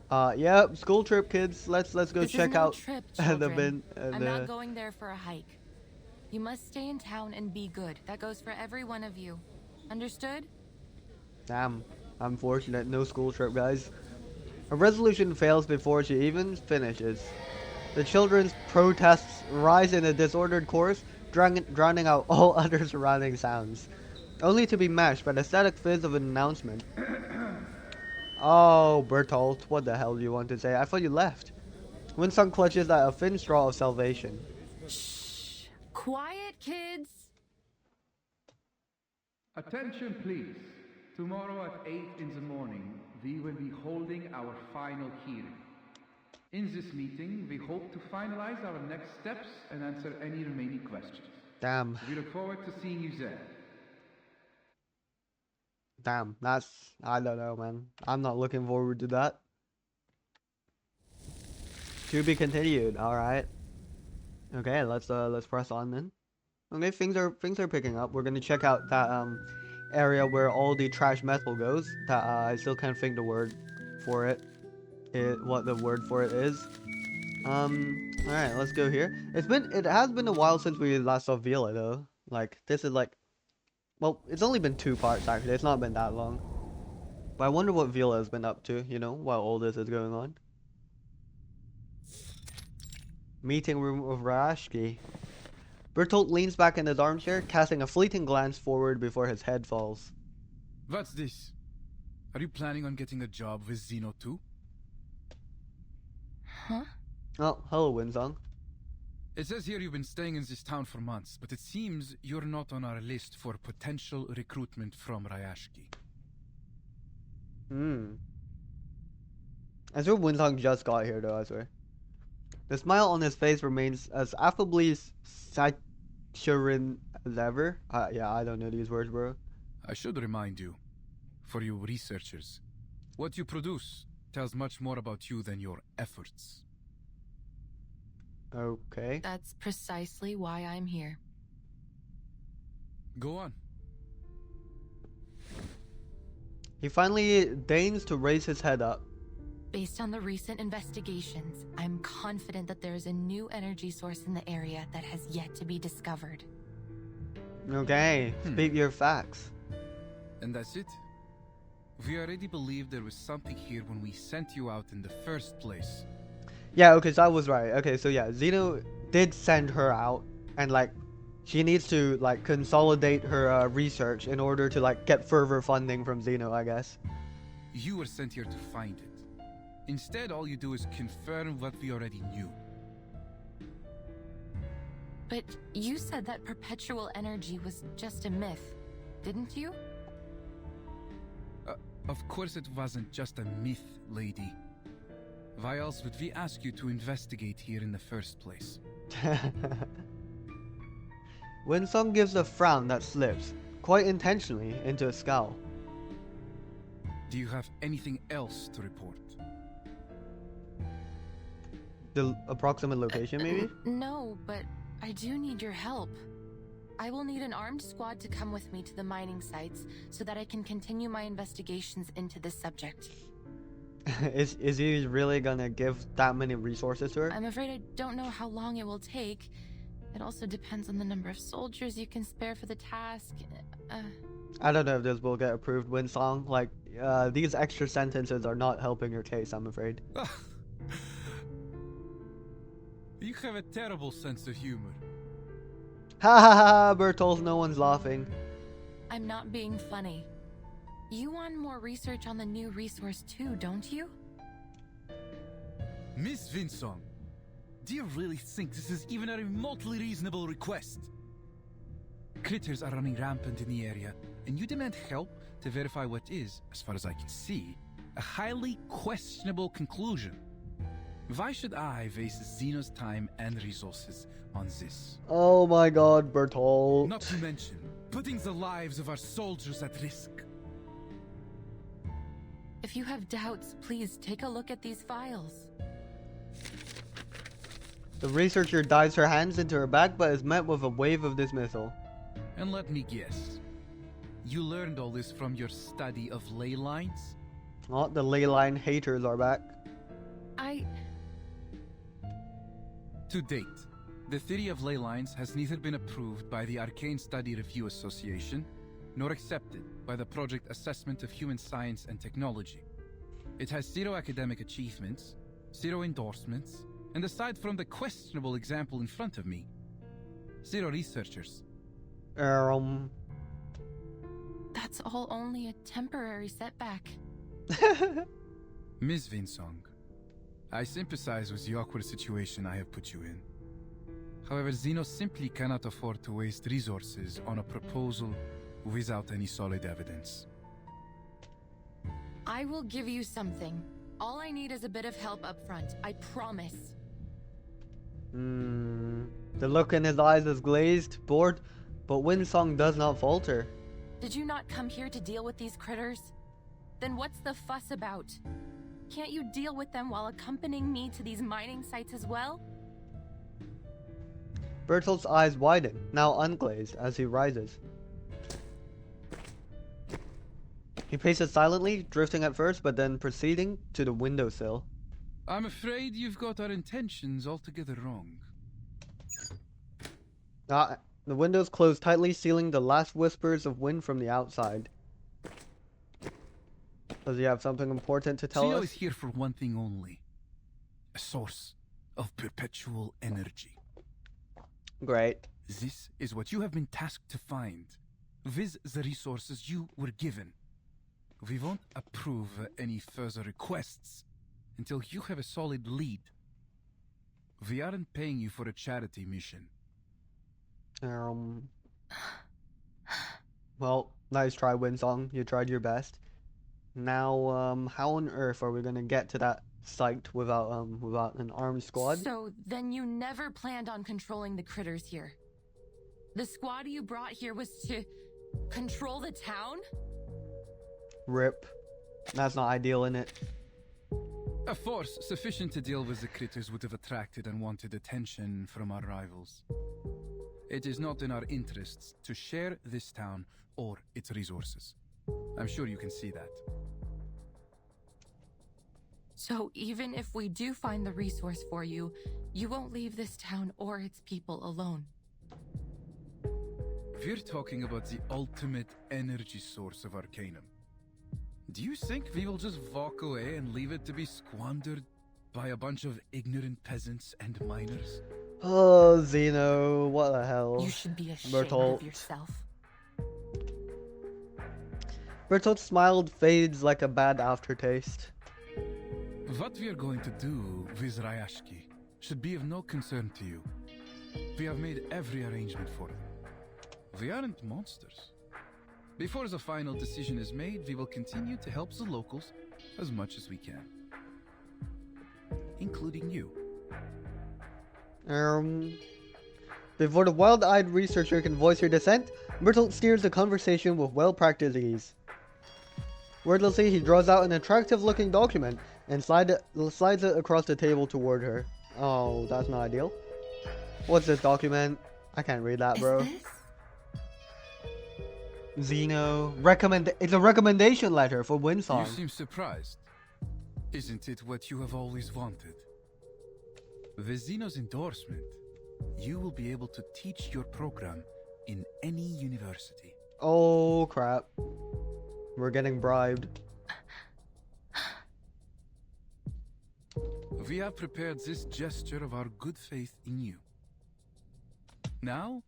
trip! Yep, school trip, kids. Let's go This check is no out trip, the children. bin. I'm not going there for a hike. You must stay in town and be good. That goes for every one of you. Understood? Damn, unfortunate. No school trip, guys. Her resolution fails before she even finishes. The children's protests rise in a disordered chorus, drowning out all other surrounding sounds, only to be matched by the static fizz of an announcement. Oh, Bertolt, what the hell do you want to say? I thought you left. Winston clutches at a thin straw of salvation. Shh. Quiet, kids. Attention, please. Tomorrow at 8 in the morning, we will be holding our final hearing. In this meeting, we hope to finalize our next steps and answer any remaining questions. Damn. We look forward to seeing you there. Damn, I don't know, man. I'm not looking forward to that. To be continued. All right. Okay, let's press on then. Okay, things are picking up. We're gonna check out that area where all the trash metal goes. That I still can't think the word for it. What the word for it is. All right, let's go here. It has been a while since we last saw Vila though. Like this is like, well, it's only been 2 parts actually. It's not been that long. But I wonder what Vila has been up to. You know, while all this is going on. Meeting room of Rayashki. Bertolt leans back in his armchair, casting a fleeting glance forward before his head falls. What's this? Are you planning on getting a job with Xeno too? Huh? Oh, hello, Winsong. It says here you've been staying in this town for months, but it seems you're not on our list for potential recruitment from Rayashki. I swear Winsong just got here though, I swear. The smile on his face remains as affably saccharine as ever. Yeah, I don't know these words, bro. I should remind you, for you researchers, what you produce tells much more about you than your efforts. Okay. That's precisely why I'm here. Go on. He finally deigns to raise his head up. Based on the recent investigations, I'm confident that there is a new energy source in the area that has yet to be discovered. Okay, speak your facts. And that's it? We already believed there was something here when we sent you out in the first place. Yeah, okay, so I was right. Okay, so yeah, Zeno did send her out, and like, she needs to like consolidate her research in order to like get further funding from Zeno, I guess. You were sent here to find it. Instead, all you do is confirm what we already knew. But you said that perpetual energy was just a myth, didn't you? Of course it wasn't just a myth, lady. Why else would we ask you to investigate here in the first place? Winsong gives a frown that slips, quite intentionally, into a scowl. Do you have anything else to report? The approximate location, maybe? No, but I do need your help. I will need an armed squad to come with me to the mining sites so that I can continue my investigations into this subject. Is he really gonna give that many resources to her? I'm afraid I don't know how long it will take. It also depends on the number of soldiers you can spare for the task. I don't know if this will get approved, Winsong. Like, these extra sentences are not helping your case, I'm afraid. You have a terrible sense of humor. Ha ha ha, Bertolds, no one's laughing. I'm not being funny. You want more research on the new resource too, don't you? Miss Vinsong, do you really think this is even a remotely reasonable request? Critters are running rampant in the area, and you demand help to verify what is, as far as I can see, a highly questionable conclusion. Why should I waste Xeno's time and resources on this? Oh my god, Bertolt. Not to mention, putting the lives of our soldiers at risk. If you have doubts, please take a look at these files. The researcher dives her hands into her bag but is met with a wave of dismissal. And let me guess, you learned all this from your study of ley lines? Oh, the ley line haters are back. To date, the theory of ley lines has neither been approved by the Arcane Study Review Association, nor accepted by the Project Assessment of Human Science and Technology. It has zero academic achievements, zero endorsements, and aside from the questionable example in front of me, zero researchers. That's all only a temporary setback. Ms. Vinsong, I sympathize with the awkward situation I have put you in. However, Xeno simply cannot afford to waste resources on a proposal without any solid evidence. I will give you something. All I need is a bit of help up front, I promise. The look in his eyes is glazed, bored, but Winsong does not falter. Did you not come here to deal with these critters? Then what's the fuss about? Can't you deal with them while accompanying me to these mining sites as well? Bertolt's eyes widen, now unglazed, as he rises. He paces silently, drifting at first, but then proceeding to the windowsill. I'm afraid you've got our intentions altogether wrong. The windows close tightly, sealing the last whispers of wind from the outside. Does he have something important to tell Xeno us? is here for one thing only. A source of perpetual energy. Great. This is what you have been tasked to find, with the resources you were given. We won't approve any further requests until you have a solid lead. We aren't paying you for a charity mission. Well, nice try, Winsong. You tried your best. Now, how on earth are we gonna get to that site without an armed squad? So then you never planned on controlling the critters here? The squad you brought here was to control the town? Rip. That's not ideal, innit? A force sufficient to deal with the critters would have attracted unwanted attention from our rivals. It is not in our interests to share this town or its resources. I'm sure you can see that. So even if we do find the resource for you, you won't leave this town or its people alone. We're talking about the ultimate energy source of Arcanum. Do you think we will just walk away and leave it to be squandered by a bunch of ignorant peasants and miners? Oh, Zeno, what the hell? You should be ashamed Bertolt. of yourself. Bertolt's smile fades like a bad aftertaste. What we are going to do with Rayashki should be of no concern to you. We have made every arrangement for them. We aren't monsters. Before the final decision is made, we will continue to help the locals as much as we can. Including you. Before the wild-eyed researcher can voice her dissent, Bertolt steers the conversation with well-practiced ease. Wordlessly, he draws out an attractive-looking document and slides it across the table toward her. Oh, that's not ideal. What's this document? I can't read that, bro. Is this? Zeno, it's a recommendation letter for Windsong. You seem surprised. Isn't it what you have always wanted? With Zeno's endorsement, you will be able to teach your program in any university. Oh, crap. We're getting bribed. We have prepared this gesture of our good faith in you. Now,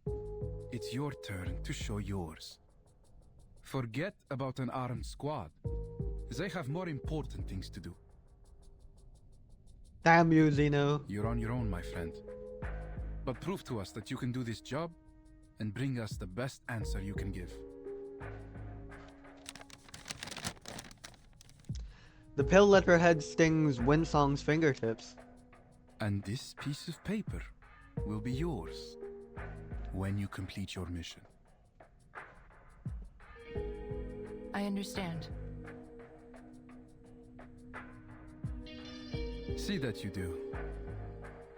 it's your turn to show yours. Forget about an armed squad. They have more important things to do. Damn you, Zeno. You're on your own, my friend. But prove to us that you can do this job and bring us the best answer you can give. The pale letterhead stings Windsong's fingertips. And this piece of paper will be yours when you complete your mission. I understand. See that you do.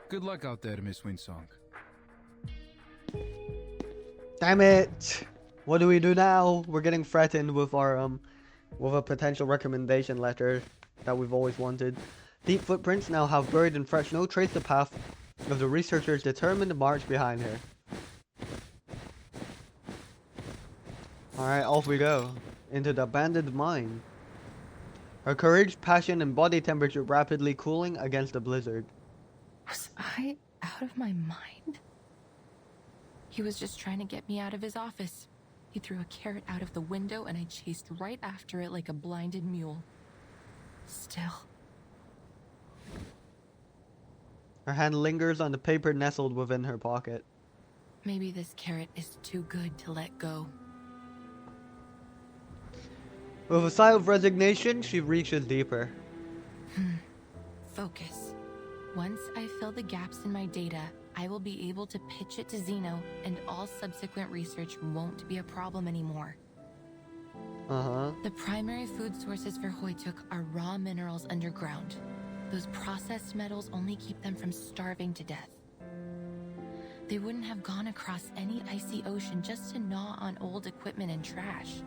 Good luck out there, Miss Windsong. Damn it! What do we do now? We're getting threatened with our with a potential recommendation letter that we've always wanted. Deep footprints now have buried and fresh no trace the path of the researcher's determined march behind her. Alright, off we go. Into the abandoned mine. Her courage, passion, and body temperature rapidly cooling against the blizzard. Was I out of my mind? He was just trying to get me out of his office. He threw a carrot out of the window and I chased right after it like a blinded mule. Still. Her hand lingers on the paper nestled within her pocket. Maybe this carrot is too good to let go. With a sigh of resignation, she reaches deeper. Focus. Once I fill the gaps in my data, I will be able to pitch it to Zeno, and all subsequent research won't be a problem anymore. The primary food sources for Hoytuk are raw minerals underground. Those processed metals only keep them from starving to death. They wouldn't have gone across any icy ocean just to gnaw on old equipment and trash.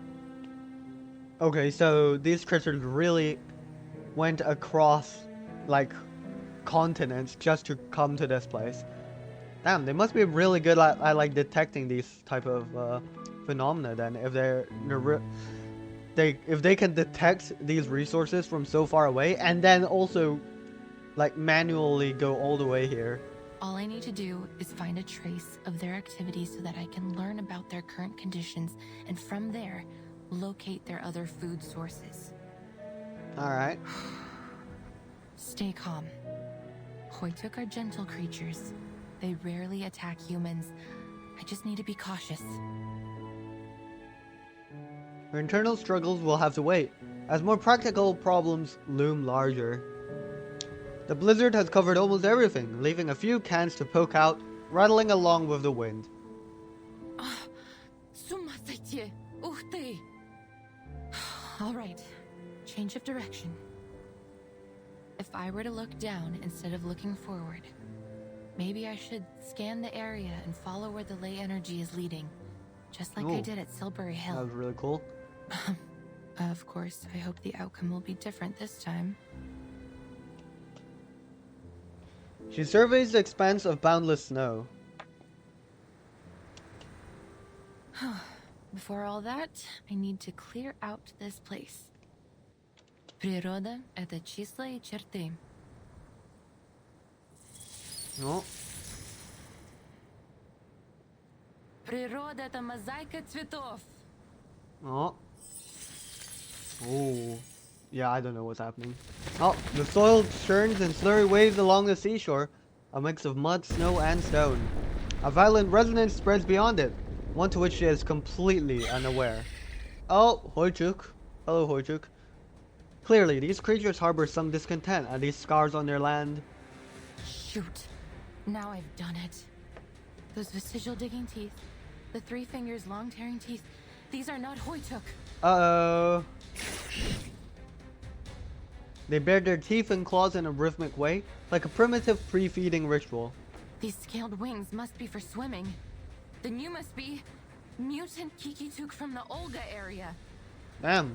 Okay, so these creatures really went across, like, continents just to come to this place. Damn, they must be really good at like detecting these type of phenomena. Then, if if they can detect these resources from so far away, and then also like manually go all the way here. All I need to do is find a trace of their activities so that I can learn about their current conditions, and from there, locate their other food sources. Alright. Stay calm. Hoytuk are gentle creatures. They rarely attack humans. I just need to be cautious. Her internal struggles will have to wait, as more practical problems loom larger. The blizzard has covered almost everything, leaving a few cans to poke out, rattling along with the wind. Alright, change of direction. If I were to look down instead of looking forward, maybe I should scan the area and follow where the ley energy is leading, just like I did at Silbury Hill. That was really cool. Of course, I hope the outcome will be different this time. She surveys the expanse of boundless snow. Before all that, I need to clear out this place. Природа — это числа и черты. Oh. Природа — это мозаика цветов. Oh. Oh. Yeah, I don't know what's happening. Oh, the soil churns in slurry waves along the seashore, a mix of mud, snow, and stone. A violent resonance spreads beyond it, one to which she is completely unaware. Oh, Hoichuk. Hello, Hoichuk. Clearly, these creatures harbor some discontent at these scars on their land. Shoot. Now I've done it. Those vestigial digging teeth, the 3 fingers long tearing teeth, these are not Hoichuk. Uh-oh. They bared their teeth and claws in a rhythmic way, like a primitive pre-feeding ritual. These scaled wings must be for swimming. Then you must be mutant Kikituk from the Olga area. Damn.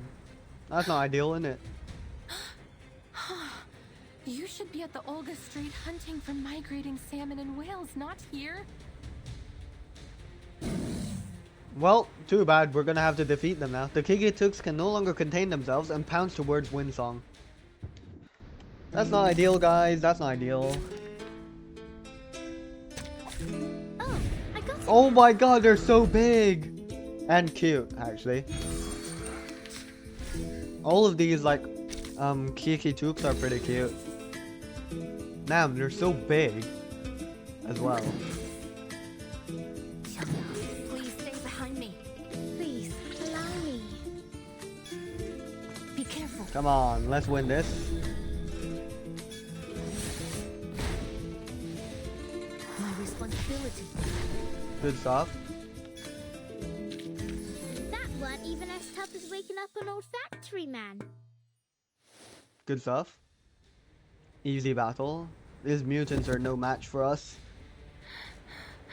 That's not ideal, is it? You should be at the Olga Strait hunting for migrating salmon and whales, not here. Well, too bad. We're gonna have to defeat them now. The Kikituks can no longer contain themselves and pounce towards Windsong. That's not ideal, guys. That's not ideal. Oh, I got some. Oh my god, they're so big! And cute, actually. All of these, like, Kikituks are pretty cute. Damn, they're so big as well. Please stay behind me. Please, allow me. Be careful. Come on, let's win this. My responsibility. Good stuff. That wasn't even as tough as waking up an old factory man. Good stuff. Easy battle. These mutants are no match for us.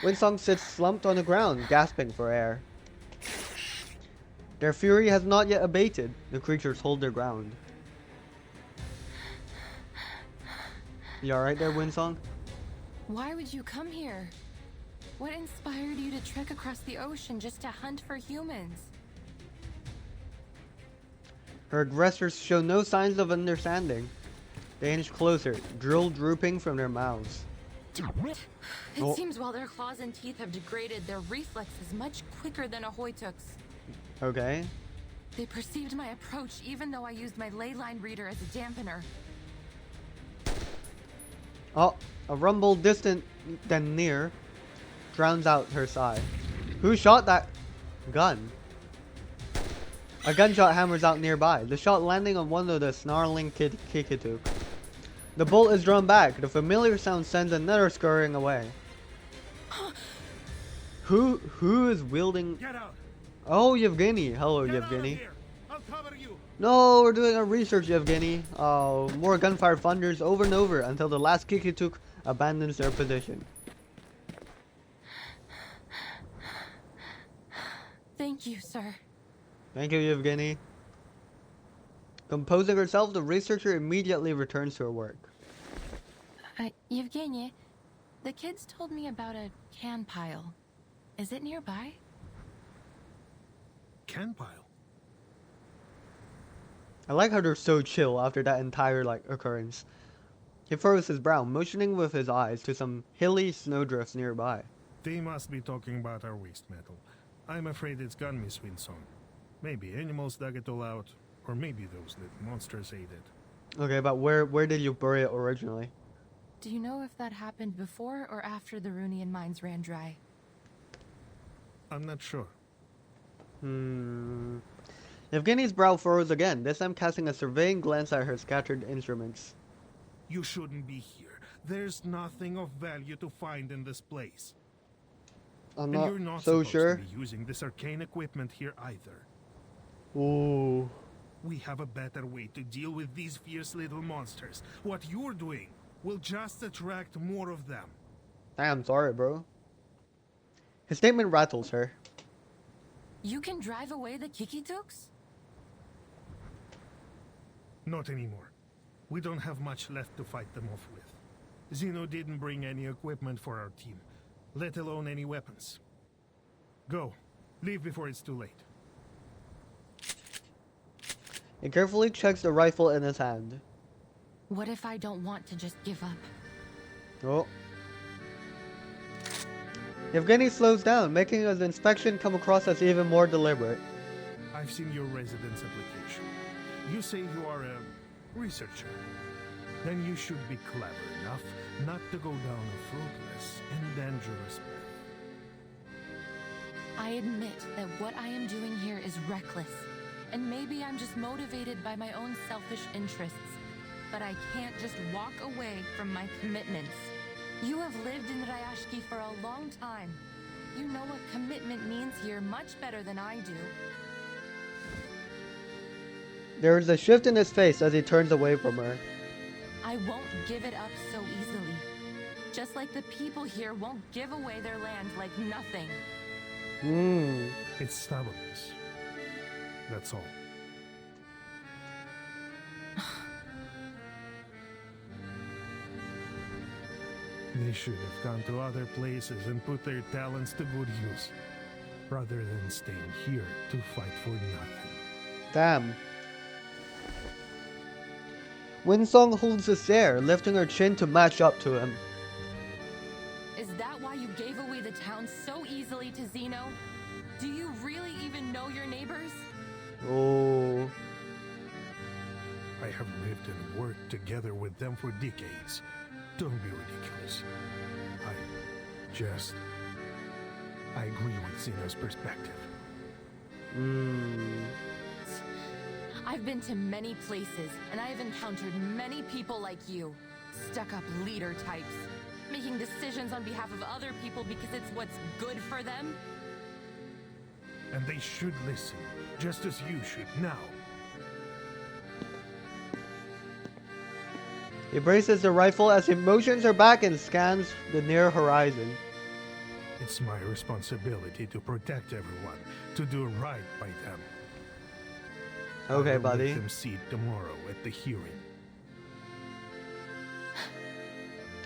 Windsong sits slumped on the ground, gasping for air. Their fury has not yet abated. The creatures hold their ground. You alright there, Windsong? Why would you come here? What inspired you to trek across the ocean just to hunt for humans? Her aggressors show no signs of understanding. They inch closer, drill drooping from their mouths. It Oh. seems while their claws and teeth have degraded, their reflex is much quicker than a Hoituk's. Okay. They perceived my approach even though I used my ley line reader as a dampener. Oh, a rumble distant then near drowns out her sigh. Who shot that gun? A gunshot hammers out nearby, the shot landing on one of the snarling Kikituk. The bolt is drawn back, the familiar sound sends another scurrying away. Who is wielding... Get out! Oh, Yevgeny. Hello, Get out of Yevgeny. here! I'll cover you! No, we're doing our research, Yevgeny. Oh, more gunfire thunders over and over until the last Kikituk abandons their position. Thank you, sir. Thank you, Yevgeny. Composing herself, the researcher immediately returns to her work. Yevgeny, the kids told me about a can pile. Is it nearby? Can pile? I like how they're so chill after that entire, occurrence. He furrows his brow, motioning with his eyes to some hilly snowdrifts nearby. They must be talking about our waste metal. I'm afraid it's gone, Miss Windsong. Maybe animals dug it all out, or maybe those little monsters ate it. Okay, but where did you bury it originally? Do you know if that happened before or after the Runian mines ran dry? I'm not sure. Evgeny's brow furrows again, this time casting a surveying glance at her scattered instruments. You shouldn't be here. There's nothing of value to find in this place. I'm And you're not not so supposed sure. to be using this arcane equipment here either. Ooh. We have a better way to deal with these fierce little monsters. What you're doing will just attract more of them. I'm sorry, bro. His statement rattles her. You can drive away the Kikituks? Not anymore. We don't have much left to fight them off with. Zeno didn't bring any equipment for our team, let alone any weapons. Go. Leave before it's too late. He carefully checks the rifle in his hand. What if I don't want to just give up? Oh. Yevgeny slows down, making his inspection come across as even more deliberate. I've seen your residence application. You say you are a researcher. Then you should be clever enough not to go down a fruitless and dangerous path. I admit that what I am doing here is reckless. And maybe I'm just motivated by my own selfish interests. But I can't just walk away from my commitments. You have lived in Rayashki for a long time. You know what commitment means here much better than I do. There is a shift in his face as he turns away from her. I won't give it up so easily. Just like the people here won't give away their land like nothing. It's stubbornness. That's all. They should have gone to other places and put their talents to good use, rather than staying here to fight for nothing. Damn. Winsong holds his air, lifting her chin to match up to him. Is that why you gave away the town so easily to Zeno? Do you really even know your neighbors? Oh. I have lived and worked together with them for decades. Don't be ridiculous. I agree with Zeno's perspective. I've been to many places, and I have encountered many people like you. Stuck-up leader types. Making decisions on behalf of other people because it's what's good for them. And they should listen, just as you should now. He braces the rifle as he motions her back and scans the near horizon. It's my responsibility to protect everyone, to do right by them. Okay, I will buddy. Let them see it tomorrow at the hearing.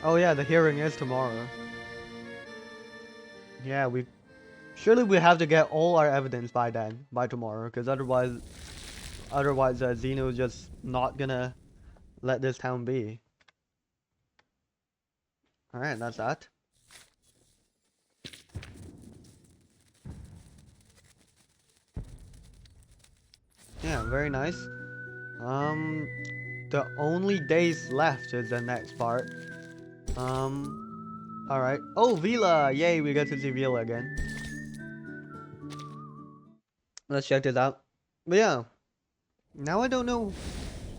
Oh yeah, the hearing is tomorrow. Yeah, surely we have to get all our evidence by then, by tomorrow, because otherwise Zeno's just not gonna let this town be. Alright, that's that. Yeah, very nice. The only days left is the next part. Alright. Oh, Vila! Yay, we get to see Vila again. Let's check this out. But yeah, now I don't know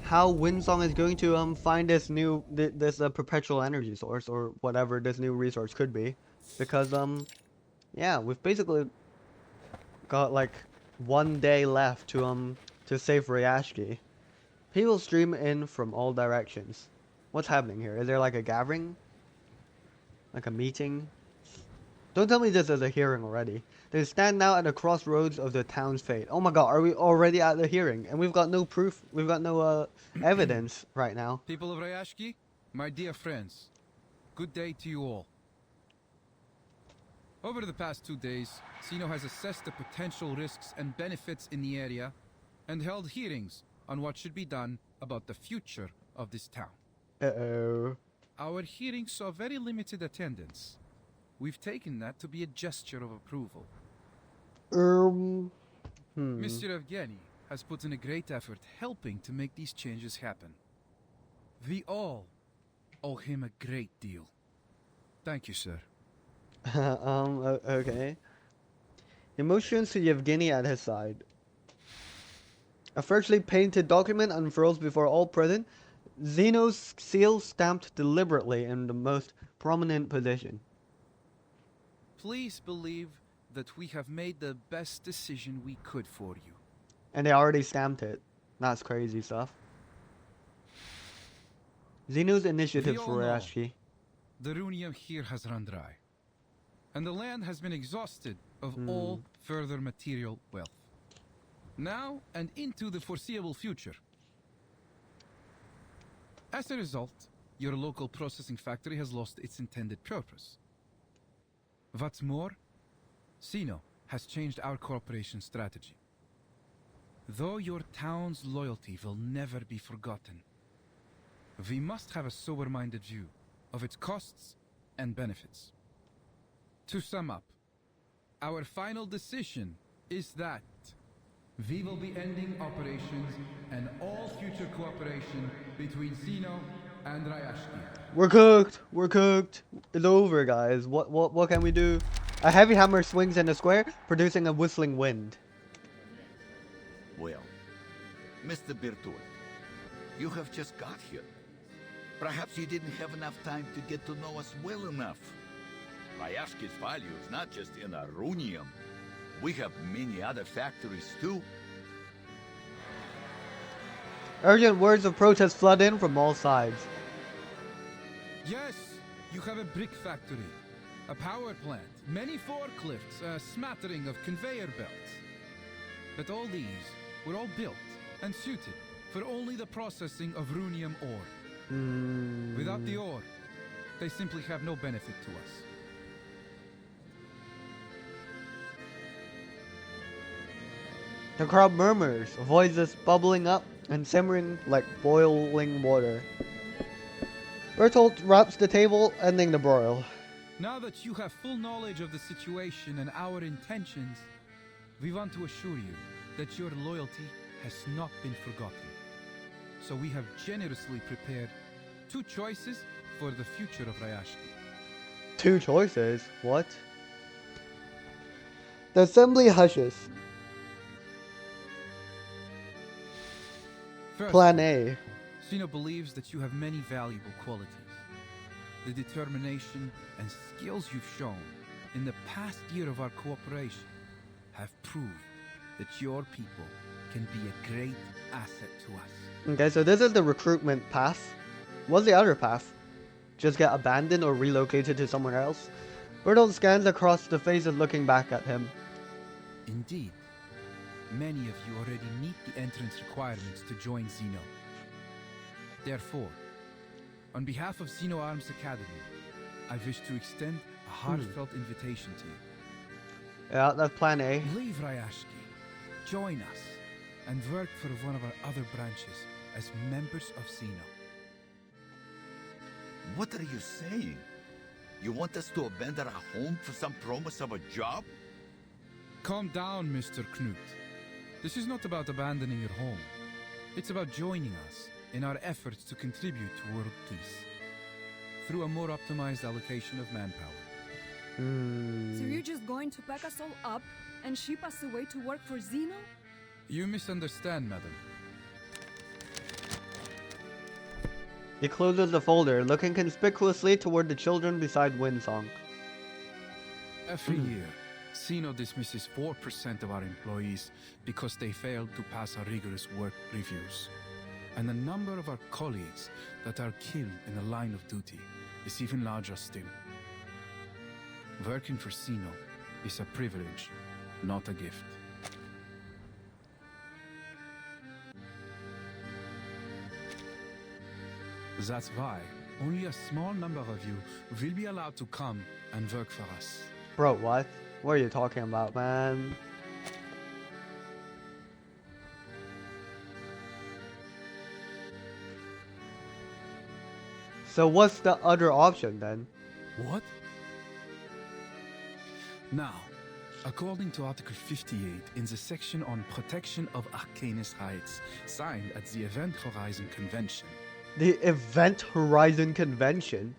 how Winsong is going to find this new perpetual energy source or whatever this new resource could be, because yeah, we've basically got like 1 day left to save Rayashki. People stream in from all directions. What's happening here? Is there like a gathering? Like a meeting? Don't tell me this is a hearing already. They stand now at the crossroads of the town's fate. Oh my god, are we already at the hearing? And we've got no proof, we've got no evidence right now. People of Rayashki, my dear friends, good day to you all. Over the past 2 days, Zeno has assessed the potential risks and benefits in the area and held hearings on what should be done about the future of this town. Uh-oh. Our hearings saw very limited attendance. We've taken that to be a gesture of approval. Mr. Evgeny has put in a great effort helping to make these changes happen. We all owe him a great deal. Thank you, sir. Okay. He motions to Yevgeny at his side. A freshly painted document unfurls before all present. Zeno's seal stamped deliberately in the most prominent position. Please believe that we have made the best decision we could for you. And they already stamped it. That's crazy stuff. Zeno's initiatives for Rayashki. The runium here has run dry. And the land has been exhausted of all further material wealth. Now and into the foreseeable future. As a result, your local processing factory has lost its intended purpose. What's more, Zeno has changed our cooperation strategy. Though your town's loyalty will never be forgotten, we must have a sober-minded view of its costs and benefits. To sum up, our final decision is that we will be ending operations and all future cooperation between Zeno and Rayashki. We're cooked. We're cooked. It's over, guys. What can we do? A heavy hammer swings in a square, producing a whistling wind. Well, Mr. Bertolt, you have just got here. Perhaps you didn't have enough time to get to know us well enough. Rayashki's value is not just in Arunium. We have many other factories too. Urgent words of protest flood in from all sides. Yes, you have a brick factory, a power plant, many forklifts, a smattering of conveyor belts. But all these were all built and suited for only the processing of runium ore. Without the ore, they simply have no benefit to us. The crowd murmurs, voices bubbling up and simmering like boiling water. Bertolt wraps the table, ending the broil. Now that you have full knowledge of the situation and our intentions, we want to assure you that your loyalty has not been forgotten. So we have generously prepared 2 choices for the future of Rayashki. 2 choices? What? The assembly hushes. First, Plan A. Zeno believes that you have many valuable qualities. The determination and skills you've shown in the past year of our cooperation have proved that your people can be a great asset to us. Okay, so this is the recruitment path. What's the other path? Just get abandoned or relocated to somewhere else? Bertolt scans across the faces looking back at him. Indeed, many of you already meet the entrance requirements to join Zeno. Therefore, on behalf of Zeno Arms Academy, I wish to extend a heartfelt invitation to you. Yeah, that's plan A. Leave Rayashki, join us, and work for one of our other branches as members of Zeno. What are you saying? You want us to abandon our home for some promise of a job? Calm down, Mr. Knut. This is not about abandoning your home. It's about joining us in our efforts to contribute to world peace through a more optimized allocation of manpower. So you're just going to pack us all up and ship us away to work for Zeno? You misunderstand, madam. He closes the folder, looking conspicuously toward the children beside Windsong. Every year, Zeno dismisses 4% of our employees because they failed to pass our rigorous work reviews. And the number of our colleagues that are killed in the line of duty is even larger still. Working for Zeno is a privilege, not a gift. That's why only a small number of you will be allowed to come and work for us. Bro, what? What are you talking about, man? So what's the other option then? What? Now, according to Article 58 in the section on protection of Arcanist rights, signed at the Event Horizon Convention. The Event Horizon Convention?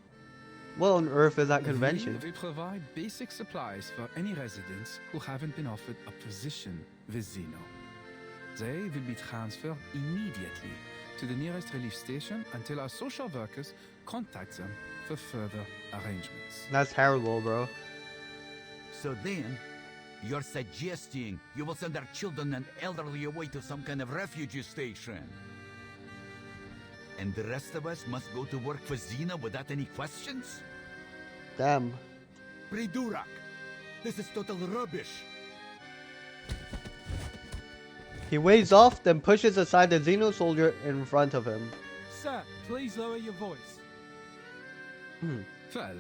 What on earth is that convention? We provide basic supplies for any residents who haven't been offered a position with Zeno. They will be transferred immediately to the nearest relief station until our social workers contact them for further arrangements. That's terrible, bro. So then, you're suggesting you will send our children and elderly away to some kind of refugee station? And the rest of us must go to work for Zeno without any questions? Damn. Pridurak! This is total rubbish! He waves off, then pushes aside the Xeno soldier in front of him. Sir, please lower your voice. Well,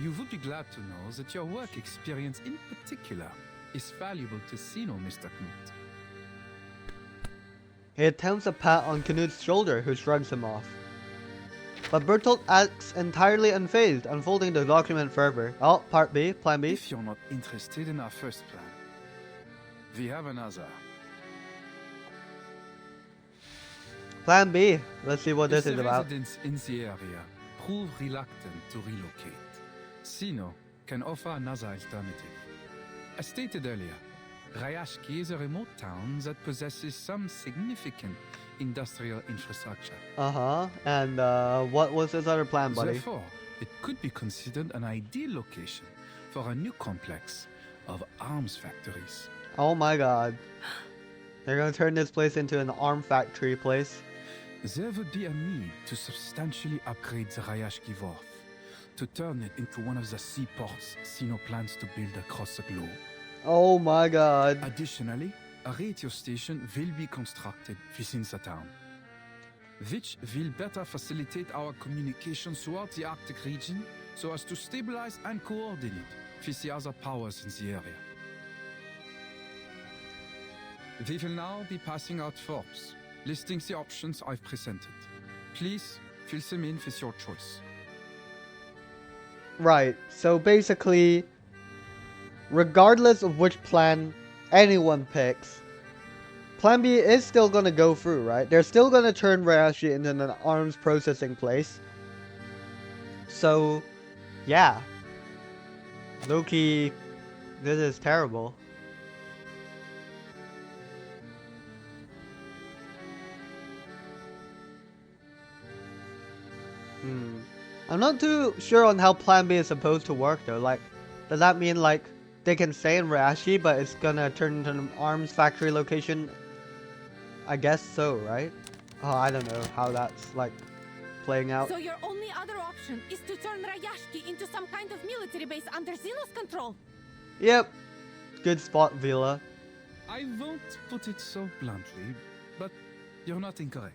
you would be glad to know that your work experience in particular is valuable to Sino, Mr. Knut. He attempts a pat on Knut's shoulder, who shrugs him off. But Bertolt acts entirely unfazed, unfolding the document further. Oh, part B, plan B. If you're not interested in our first plan, we have another. Plan B. Let's see what this If is the about. residents in the area prove reluctant to relocate, Sino can offer another alternative. As stated earlier, Rayashki is a remote town that possesses some significant industrial infrastructure. And what was this other plan, buddy? Therefore, it could be considered an ideal location for a new complex of arms factories. Oh my god. They're gonna turn this place into an arm factory place. There would be a need to substantially upgrade the Rayashki Wharf, to turn it into one of the seaports Sino plans to build across the globe. Oh my god. Additionally, a radio station will be constructed within the town, which will better facilitate our communications throughout the Arctic region so as to stabilize and coordinate with the other powers in the area. We will now be passing out forms, listing the options I've presented. Please fill them in with your choice. Right, so basically, regardless of which plan anyone picks, Plan B is still gonna go through, right? They're still gonna turn Rayashki into an arms processing place. So, yeah. Loki, this is terrible. I'm not too sure on how Plan B is supposed to work though. Like, does that mean like they can stay in Rayashki, but it's gonna turn into an arms factory location? I guess so, right? Oh, I don't know how that's like playing out. So your only other option is to turn Rayashki into some kind of military base under Xenos control? Yep. Good spot, Vila. I won't put it so bluntly, but you're not incorrect.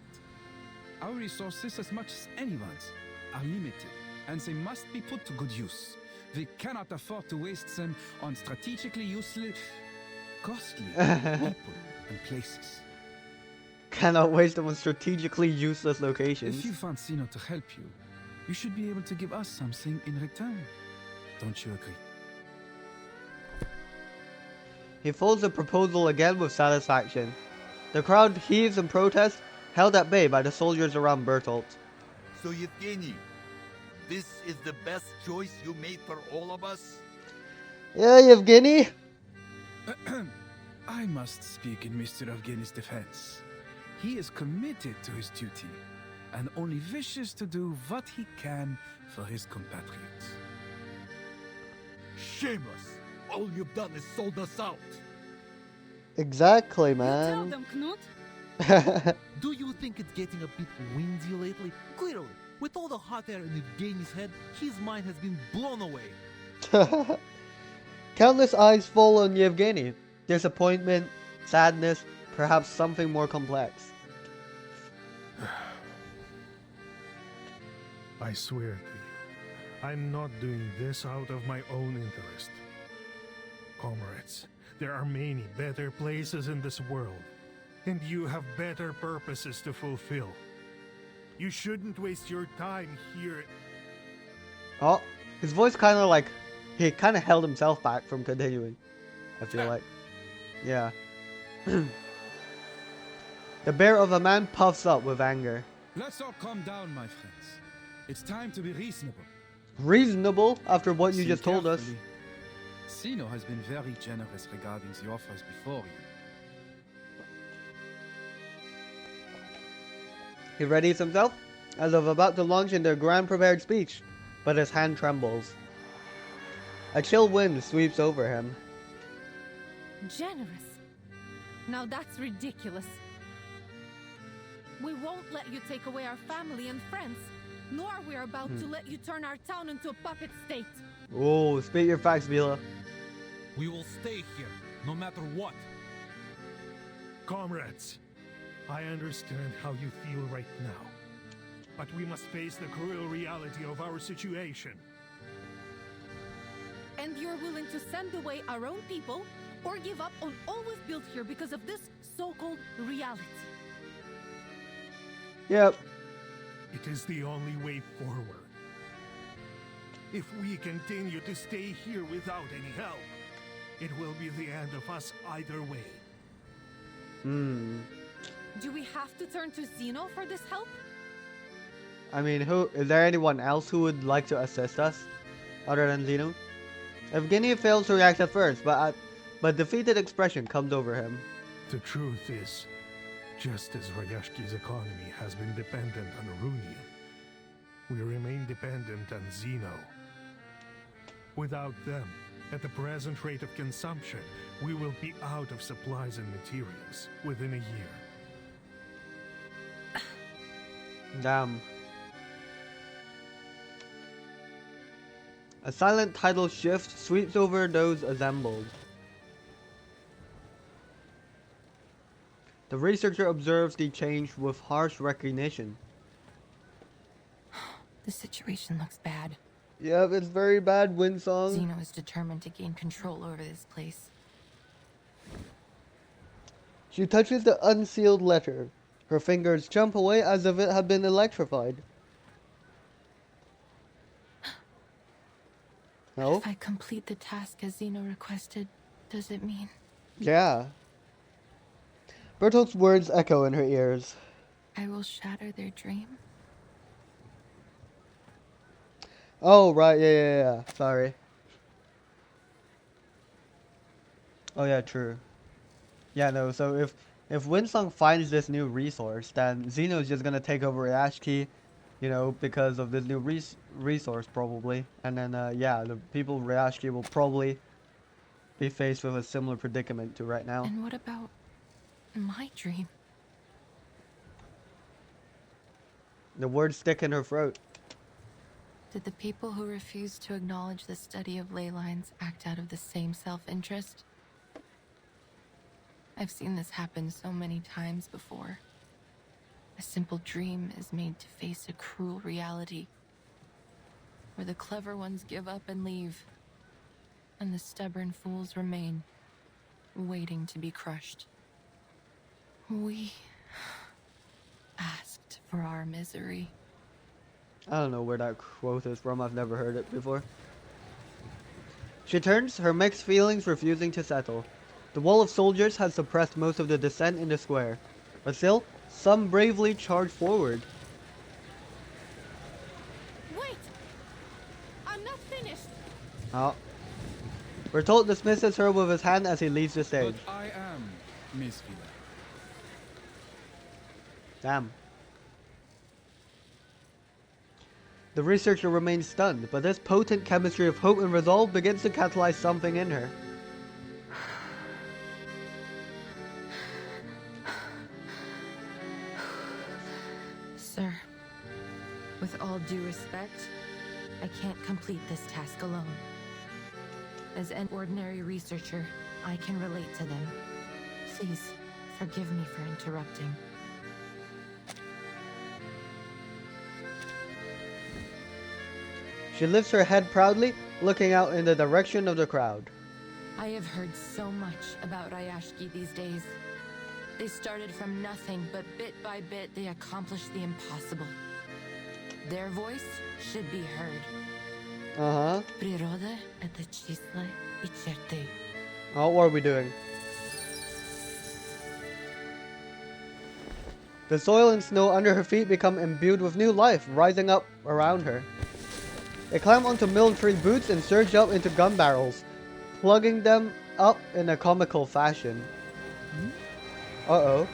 Our resources, as much as anyone's, are limited, and they must be put to good use. We cannot afford to waste them on strategically useless, costly people and places. Cannot waste them on strategically useless locations. If you want Sino to help you, you should be able to give us something in return. Don't you agree? He folds the proposal again with satisfaction. The crowd heaves in protest, held at bay by the soldiers around Bertolt. So Yevgeny, this is the best choice you made for all of us? Yeah, Yevgeny? I must speak in Mr. Evgeny's defense. He is committed to his duty, and only wishes to do what he can for his compatriots. Shameless! All you've done is sold us out! Exactly, You tell man. them, Knut. Do you think it's getting a bit windy lately? Clearly, with all the hot air in Evgeny's head, his mind has been blown away. Countless eyes fall on Yevgeny. Disappointment, sadness, perhaps something more complex. I swear to you, I'm not doing this out of my own interest. Comrades, there are many better places in this world, and you have better purposes to fulfill. You shouldn't waste your time here. Oh, his voice kind of like, he kind of held himself back from continuing. I feel like. Yeah. The bear of a man puffs up with anger. Let's all calm down, my friends. It's time to be reasonable. Reasonable after what you Think just told us. carefully. Sino has been very generous regarding the offers before you. He readies himself, as if about to launch into a grand prepared speech, but his hand trembles. A chill wind sweeps over him. Generous? Now that's ridiculous. We won't let you take away our family and friends, nor are we about to let you turn our town into a puppet state. Oh, spit your facts, Vila. We will stay here, no matter what. Comrades, I understand how you feel right now, but we must face the cruel reality of our situation. And you're willing to send away our own people or give up on all we've built here because of this so-called reality. Yep. It is the only way forward. If we continue to stay here without any help, it will be the end of us either way. Do we have to turn to Zeno for this help? I mean, is there anyone else who would like to assist us other than Zeno? Evgeny fails to react at first, but defeated expression comes over him. The truth is, just as Rayashki's economy has been dependent on Arunian, we remain dependent on Zeno. Without them, at the present rate of consumption, we will be out of supplies and materials within a year. Damn. A silent tidal shift sweeps over those assembled. The researcher observes the change with harsh recognition. The situation looks bad. Yep, it's very bad, Windsong. Zeno is determined to gain control over this place. She touches the unsealed letter. Her fingers jump away as if it had been electrified. No? If I complete the task as Zeno requested, does it mean? Yeah. Bertolt's words echo in her ears. I will shatter their dream? Oh, right, yeah. Sorry. Oh, yeah, true. Yeah, no, so if Winsong finds this new resource, then Zeno's just gonna take over Rayashki, you know, because of this new resource, probably. And then, yeah, the people of Rayashki will probably be faced with a similar predicament to right now. And what about my dream? The words stick in her throat. Did the people who refused to acknowledge the study of ley lines act out of the same self-interest? I've seen this happen so many times before. A simple dream is made to face a cruel reality, where the clever ones give up and leave, and the stubborn fools remain, waiting to be crushed. We asked for our misery. I don't know where that quote is from. I've never heard it before. She turns, her mixed feelings refusing to settle. The wall of soldiers has suppressed most of the dissent in the square, but still, some bravely charge forward. Wait! I'm not finished! Oh. Bertolt dismisses her with his hand as he leaves the stage. But I am Miss Villa. Damn. The researcher remains stunned, but this potent chemistry of hope and resolve begins to catalyze something in her. Sir, with all due respect, I can't complete this task alone. As an ordinary researcher, I can relate to them. Please, forgive me for interrupting. She lifts her head proudly, looking out in the direction of the crowd. I have heard so much about Rayashki these days. They started from nothing, but bit by bit they accomplished the impossible. Their voice should be heard. Природа — это числа и черты. Oh, what are we doing? The soil and snow under her feet become imbued with new life, rising up around her. They climb onto military boots and surge up into gun barrels, plugging them up in a comical fashion. Uh-oh.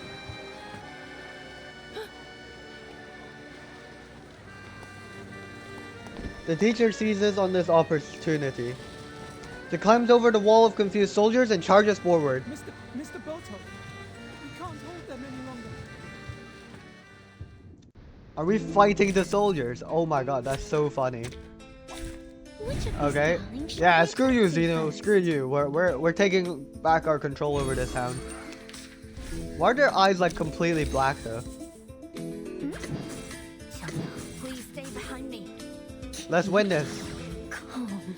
The teacher seizes on this opportunity. She climbs over the wall of confused soldiers and charges forward. Mr. Bertolt, we can't hold them any longer. Are we fighting the soldiers? Oh my god, that's so funny. Okay. Yeah, screw you, Zeno. Screw you. We're taking back our control over this town. Why are their eyes like completely black though? Please stay behind me. Let's win this. Calm.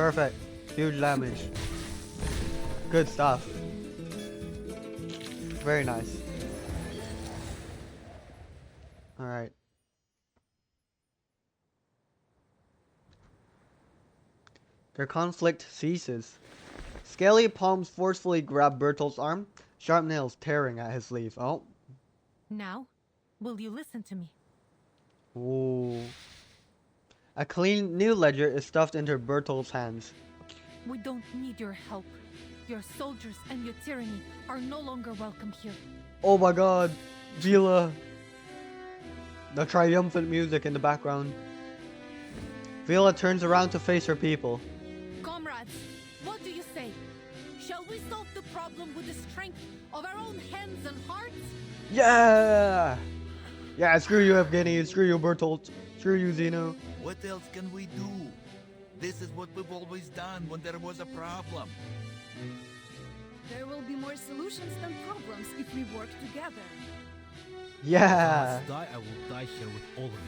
Perfect. Huge damage. Good stuff. Very nice. Alright. Their conflict ceases. Scaly palms forcefully grab Bertolt's arm, sharp nails tearing at his sleeve. Oh. Now, will you listen to me? Ooh. A clean new ledger is stuffed into Bertolt's hands. We don't need your help. Your soldiers and your tyranny are no longer welcome here. Oh my god. Vila. The triumphant music in the background. Vila turns around to face her people. Comrades, what do you say? Shall we solve the problem with the strength of our own hands and hearts? Yeah! Yeah, screw you, Evgeny. Screw you, Bertolt. Screw you, Zeno. What else can we do? This is what we've always done when there was a problem. There will be more solutions than problems if we work together. Yeah! If I must die, I will die here with all of you.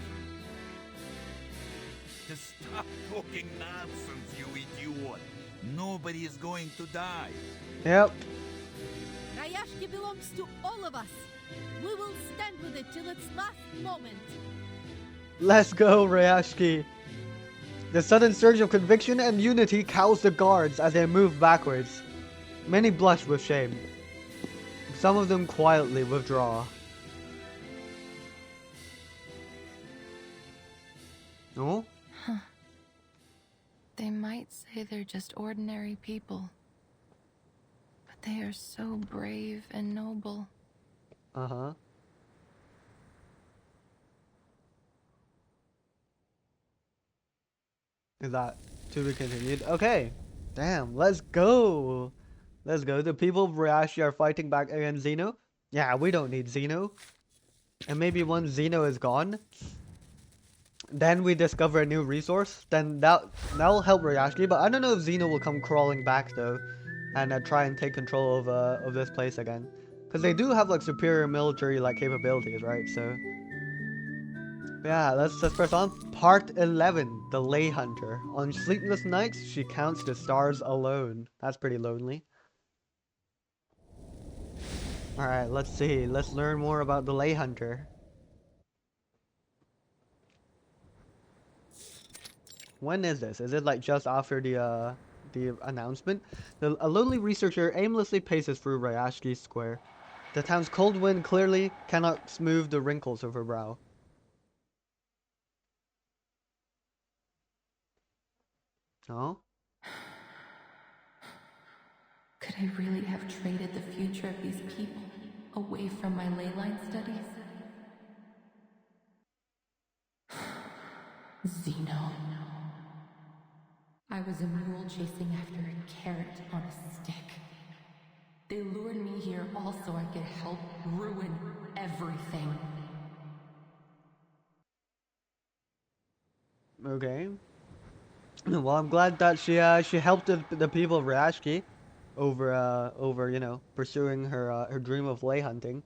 Just stop talking nonsense, you idiot. Nobody is going to die. Yep. Rayashki belongs to all of us. We will stand with it till its last moment. Let's go, Rayashki. The sudden surge of conviction and unity cows the guards as they move backwards. Many blush with shame. Some of them quietly withdraw. Oh? Huh. They might say they're just ordinary people. But they are so brave and noble. Uh-huh. Is that to be continued? Okay. Damn, let's go. Let's go. The people of Rayashki are fighting back against Zeno. Yeah, we don't need Zeno. And maybe once Zeno is gone, then we discover a new resource. Then that'll help Rayashki. But I don't know if Zeno will come crawling back though, and try and take control of this place again. Because they do have like superior military like capabilities, right? So yeah, let's press on. Part 11, The Lay Hunter. On sleepless nights, she counts the stars alone. That's pretty lonely. Alright, let's see. Let's learn more about the Lay Hunter. When is this? Is it like just after the announcement? A lonely researcher aimlessly paces through Rayashki Square. The town's cold wind clearly cannot smooth the wrinkles of her brow. Oh? Could I really have traded the future of these people away from my ley line studies? Zeno. I was a mule chasing after a carrot on a stick. They lured me here all so I could help ruin everything. Okay. Well, I'm glad that she helped the people of Rayashki over you know, pursuing her dream of lay hunting,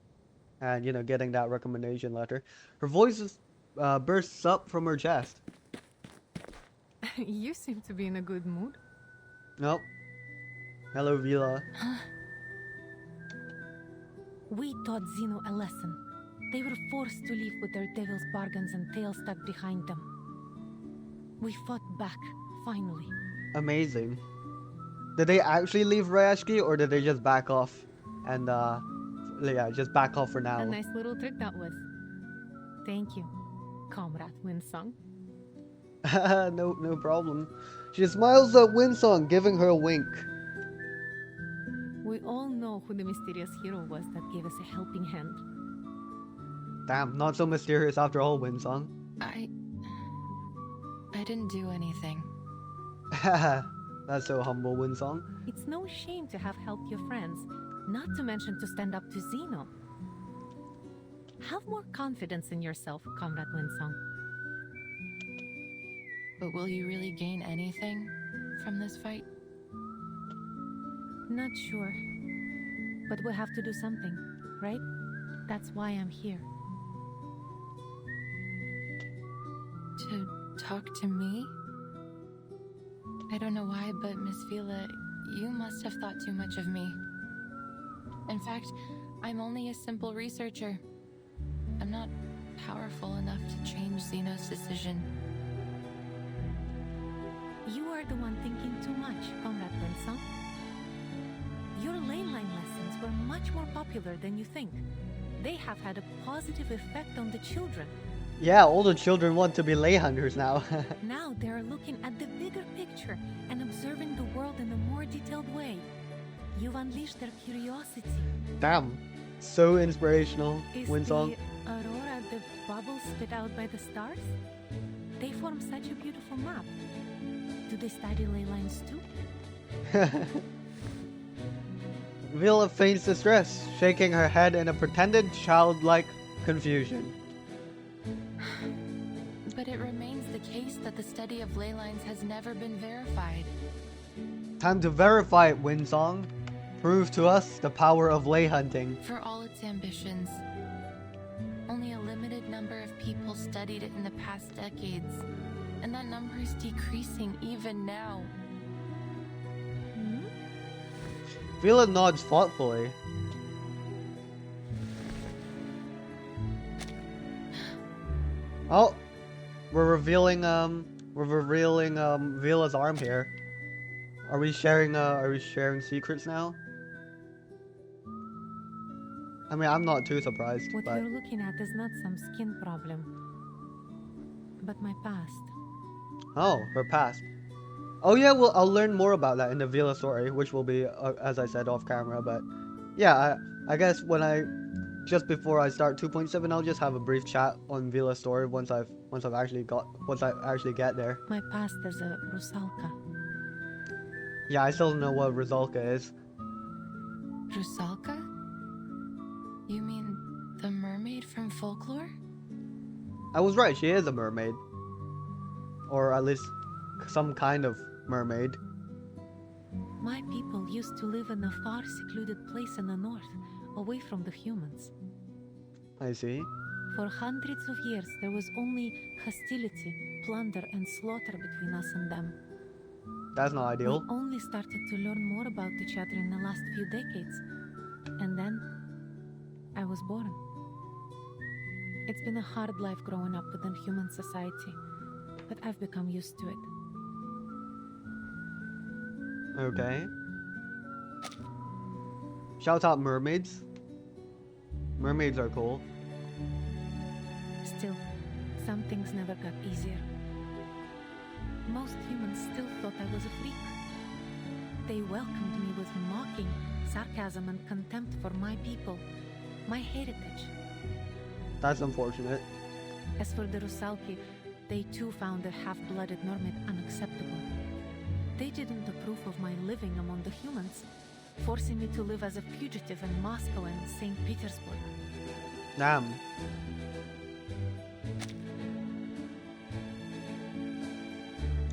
and you know, getting that recommendation letter. Her voice bursts up from her chest. You seem to be in a good mood. Nope. Hello, Vila. We taught Zeno a lesson. They were forced to live with their devil's bargains and tails stuck behind them. We fought back, finally. Amazing. Did they actually leave Rayashki, or did they just back off? And yeah, just back off for now. A nice little trick that was. Thank you, Comrade Winsong. No problem. She smiles at Winsong, giving her a wink. We all know who the mysterious hero was that gave us a helping hand. Damn, not so mysterious after all, Winsong. I didn't do anything. That's so humble, Winsong. It's no shame to have helped your friends, not to mention to stand up to Zeno. Have more confidence in yourself, Comrade Winsong. But will you really gain anything from this fight? Not sure. But we have to do something, right? That's why I'm here. To talk to me? I don't know why, but Miss Vila, you must have thought too much of me. In fact, I'm only a simple researcher. I'm not powerful enough to change Zeno's decision. You are the one thinking too much, Comrade Vincent. Your ley line lessons were much more popular than you think. They have had a positive effect on the children. Yeah, all the children want to be ley hunters now. Now they are looking at the bigger picture and observing the world in a more detailed way. You've unleashed their curiosity. Damn. So inspirational, Is Winsong. the aurora the bubbles spit out by the stars? They form such a beautiful map. Do they study ley lines too? Vila feigns distress, shaking her head in a pretended childlike confusion. But it remains the case that the study of ley lines has never been verified. Time to verify it, Winsong. Prove to us the power of ley hunting. For all its ambitions, only a limited number of people studied it in the past decades, and that number is decreasing even now. Vila nods thoughtfully. Oh, we're revealing Vila's arm here. Are we sharing secrets now? I mean, I'm not too surprised, What but you're looking at is not some skin problem, but my past. oh, her past. Oh yeah, well, I'll learn more about that in the Vila story, which will be, as I said, off camera. But yeah, I guess just before I start 2.7, I'll just have a brief chat on Vila's story once I actually get there. My past is a Rusalka. Yeah, I still don't know what Rizalka is. Rusalka? You mean the mermaid from folklore? I was right, she is a mermaid. Or at least some kind of mermaid. My people used to live in a far secluded place in the north, away from the humans. I see. For hundreds of years, there was only hostility, plunder, and slaughter between us and them. That's not ideal. We only started to learn more about each other in the last few decades. And then, I was born. It's been a hard life growing up within human society, but I've become used to it. Okay. Shout out mermaids. Mermaids are cool. Still, some things never got easier. Most humans still thought I was a freak. They welcomed me with mocking, sarcasm, and contempt for my people, my heritage. That's unfortunate. As for the Rusalki, they too found their half-blooded mermaid unacceptable. They didn't approve of my living among the humans, forcing me to live as a fugitive in Moscow and St. Petersburg. Damn.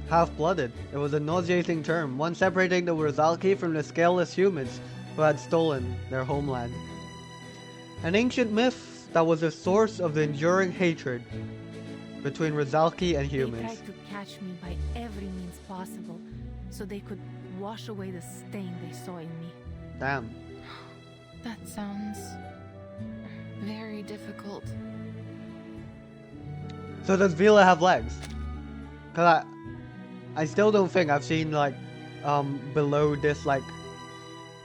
Half-blooded. It was a nauseating term, one separating the Rizalki from the scaleless humans who had stolen their homeland. An ancient myth that was the source of the enduring hatred between Rizalki and humans. They tried to catch me by every means possible, so they could wash away the stain they saw in me. Damn. That sounds very difficult. So does Vila have legs? Cause I still don't think I've seen like below this like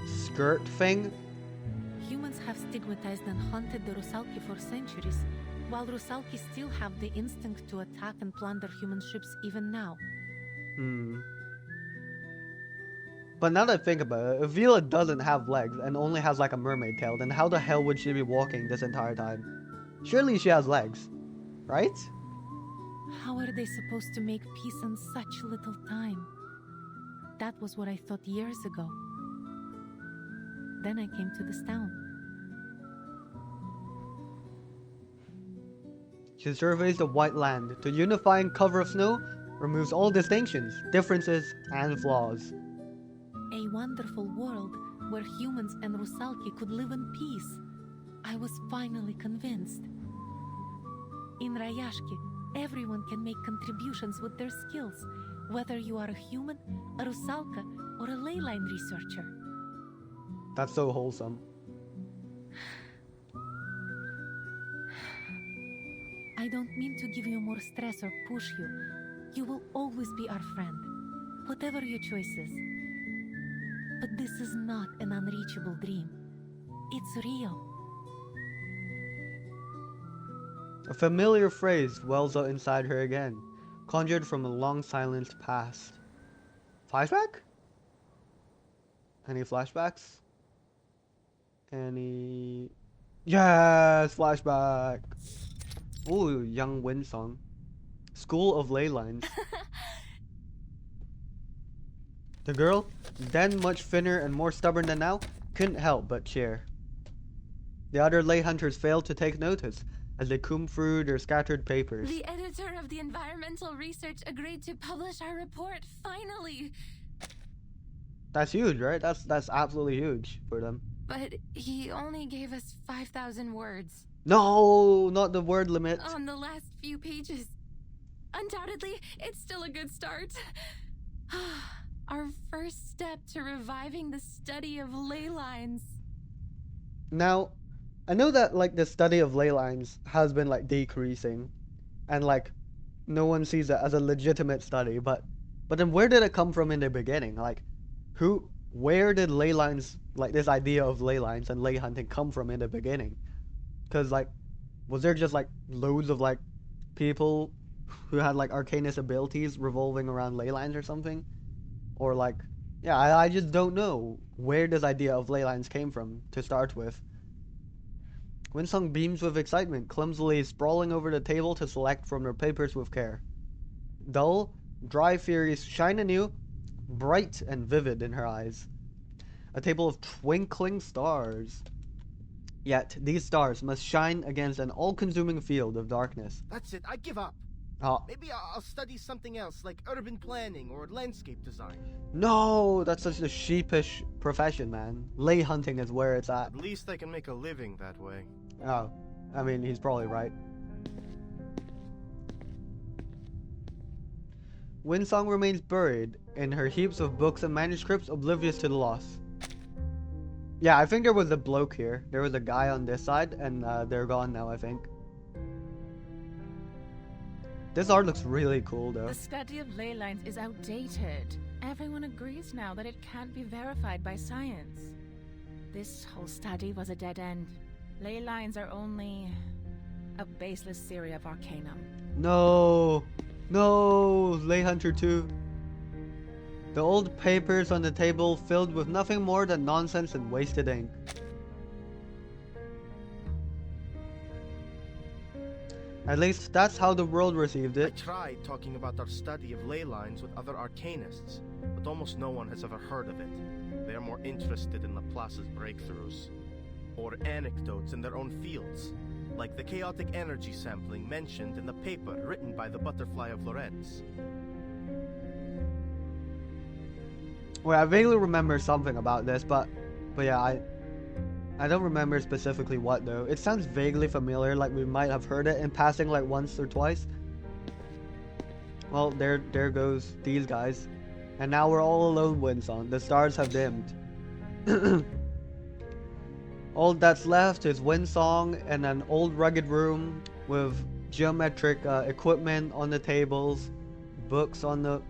skirt thing. Humans have stigmatized and hunted the Rusalki for centuries, while Rusalki still have the instinct to attack and plunder human ships even now. But now that I think about it, if Vila doesn't have legs and only has like a mermaid tail, then how the hell would she be walking this entire time? Surely she has legs, right? How are they supposed to make peace in such little time? That was what I thought years ago. Then I came to this town. She surveys the white land. The unifying cover of snow removes all distinctions, differences, and flaws. A wonderful world where humans and Rusalki could live in peace. I was finally convinced. In Rayashki, everyone can make contributions with their skills. whether you are a human, a Rusalka, or a ley line researcher. That's so wholesome. I don't mean to give you more stress or push you. You will always be our friend, whatever your choices. But this is not an unreachable dream. It's real. A familiar phrase wells up inside her again, conjured from a long silenced past. Flashback? Any flashbacks? Any... Yes! Flashback! Ooh, young Wind Song. School of Ley Lines. The girl, then much thinner and more stubborn than now, couldn't help but cheer. The other ley hunters failed to take notice as they combed through their scattered papers. The editor of the environmental research agreed to publish our report, finally! That's huge, right? That's absolutely huge for them. But he only gave us 5,000 words. No, not the word limit. On the last few pages. Undoubtedly, it's still a good start. Our first step to reviving the study of ley lines. Now, I know that like the study of ley lines has been like decreasing, and like no one sees it as a legitimate study. But then where did it come from in the beginning? Like, where did ley lines, like this idea of ley lines and ley hunting, come from in the beginning? Because like, was there just like loads of like people who had like arcanist abilities revolving around ley lines or something? Or like, yeah, I just don't know where this idea of ley lines came from to start with. Winsong beams with excitement, clumsily sprawling over the table to select from her papers with care. Dull, dry theories shine anew, bright and vivid in her eyes. A table of twinkling stars. Yet, these stars must shine against an all-consuming field of darkness. That's it, I give up. Maybe I'll study something else, like urban planning or landscape design. No, that's such a sheepish profession, man. Ley hunting is where it's at. At least I can make a living that way. Oh, I mean, he's probably right. Winsong remains buried in her heaps of books and manuscripts, oblivious to the loss. Yeah, I think there was a bloke here. There was a guy on this side, and they're gone now, I think. This art looks really cool, though. The study of ley lines is outdated. Everyone agrees now that it can't be verified by science. This whole study was a dead end. Ley lines are only a baseless theory of arcanum. No! No! Ley Hunter 2. The old papers on the table filled with nothing more than nonsense and wasted ink. At least that's how the world received it. I tried talking about our study of ley lines with other arcanists, but almost no one has ever heard of it. They are more interested in Laplace's breakthroughs, or anecdotes in their own fields, like the chaotic energy sampling mentioned in the paper written by the Butterfly of Lorentz. Wait, I vaguely remember something about this, but yeah, I don't remember specifically what though. It sounds vaguely familiar, like we might have heard it in passing like once or twice. Well, there goes these guys. And now we're all alone, Winsong. The stars have dimmed. All that's left is Winsong and an old rugged room with geometric equipment on the tables, books on the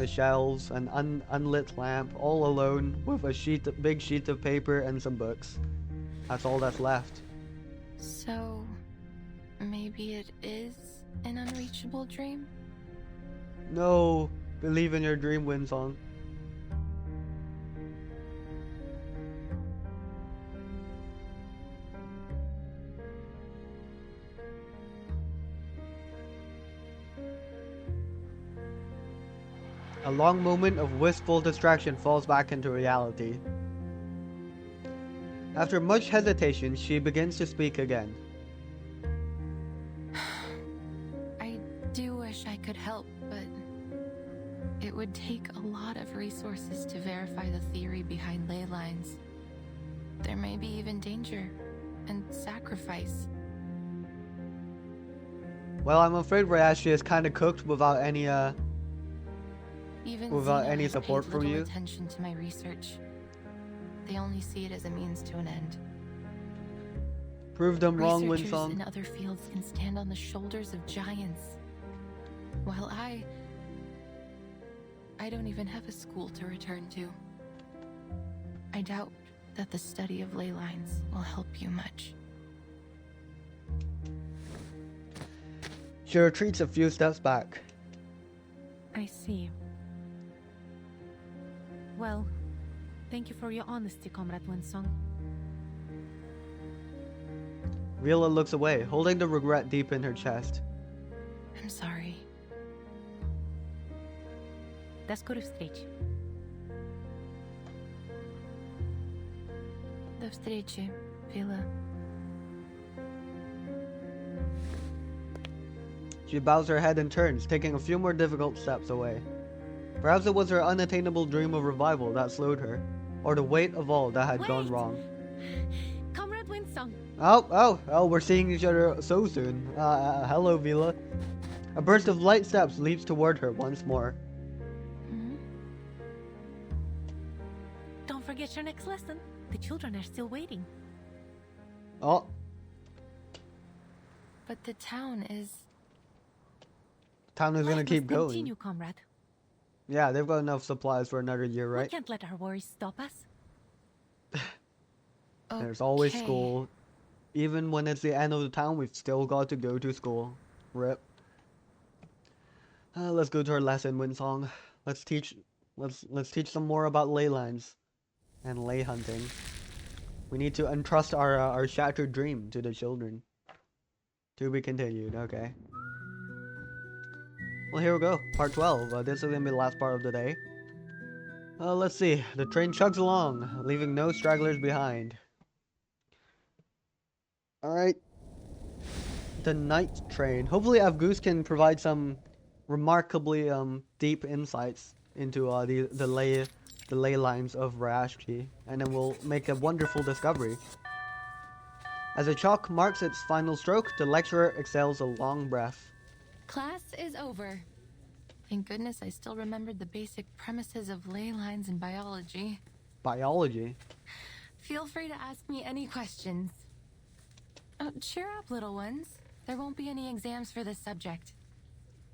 shelves, an unlit lamp, all alone with a big sheet of paper and some books. That's all that's left. So, maybe it is an unreachable dream? No, believe in your dream, Winsong. A long moment of wistful distraction falls back into reality. After much hesitation, she begins to speak again. I do wish I could help, but it would take a lot of resources to verify the theory behind ley lines. There may be even danger and sacrifice. Well, I'm afraid Rayashki is kind of cooked without any Even without Zeno any has support paid from little you? attention to my research. They only see it as a means to an end. Prove them wrong, Researchers Winsong. in other fields can stand on the shoulders of giants, while I don't even have a school to return to. I doubt that the study of ley lines will help you much. She retreats a few steps back. I see. Well, thank you for your honesty, Comrade Winsong. Vila looks away, holding the regret deep in her chest. I'm sorry. До скорой встречи. До встречи, Vila. She bows her head and turns, taking a few more difficult steps away. Perhaps it was her unattainable dream of revival that slowed her, or the weight of all that had gone wrong. Comrade Winsong. Oh, we're seeing each other so soon. Hello, Vila. A burst of light steps leaps toward her once more. Don't forget your next lesson. The children are still waiting. Oh. But the town is... Town is gonna keep going. Continue, comrade. Yeah, they've got enough supplies for another year, right? We can't let our worries stop us. There's always school. Even when it's the end of the town, we've still got to go to school. Rip. Let's go to our lesson, Winsong. Let's teach some more about ley lines and ley hunting. We need to entrust our shattered dream to the children. To be continued. Okay. Well, here we go. Part 12. This is gonna be the last part of the day. Let's see. The train chugs along, leaving no stragglers behind. Alright. The night train. Hopefully Avgoose can provide some remarkably deep insights into the ley lines of Rayashki, and then we'll make a wonderful discovery. As the chalk marks its final stroke, the lecturer exhales a long breath. Class is over. Thank goodness I still remembered the basic premises of ley lines in biology. Biology? Feel free to ask me any questions. Oh, cheer up, little ones. There won't be any exams for this subject.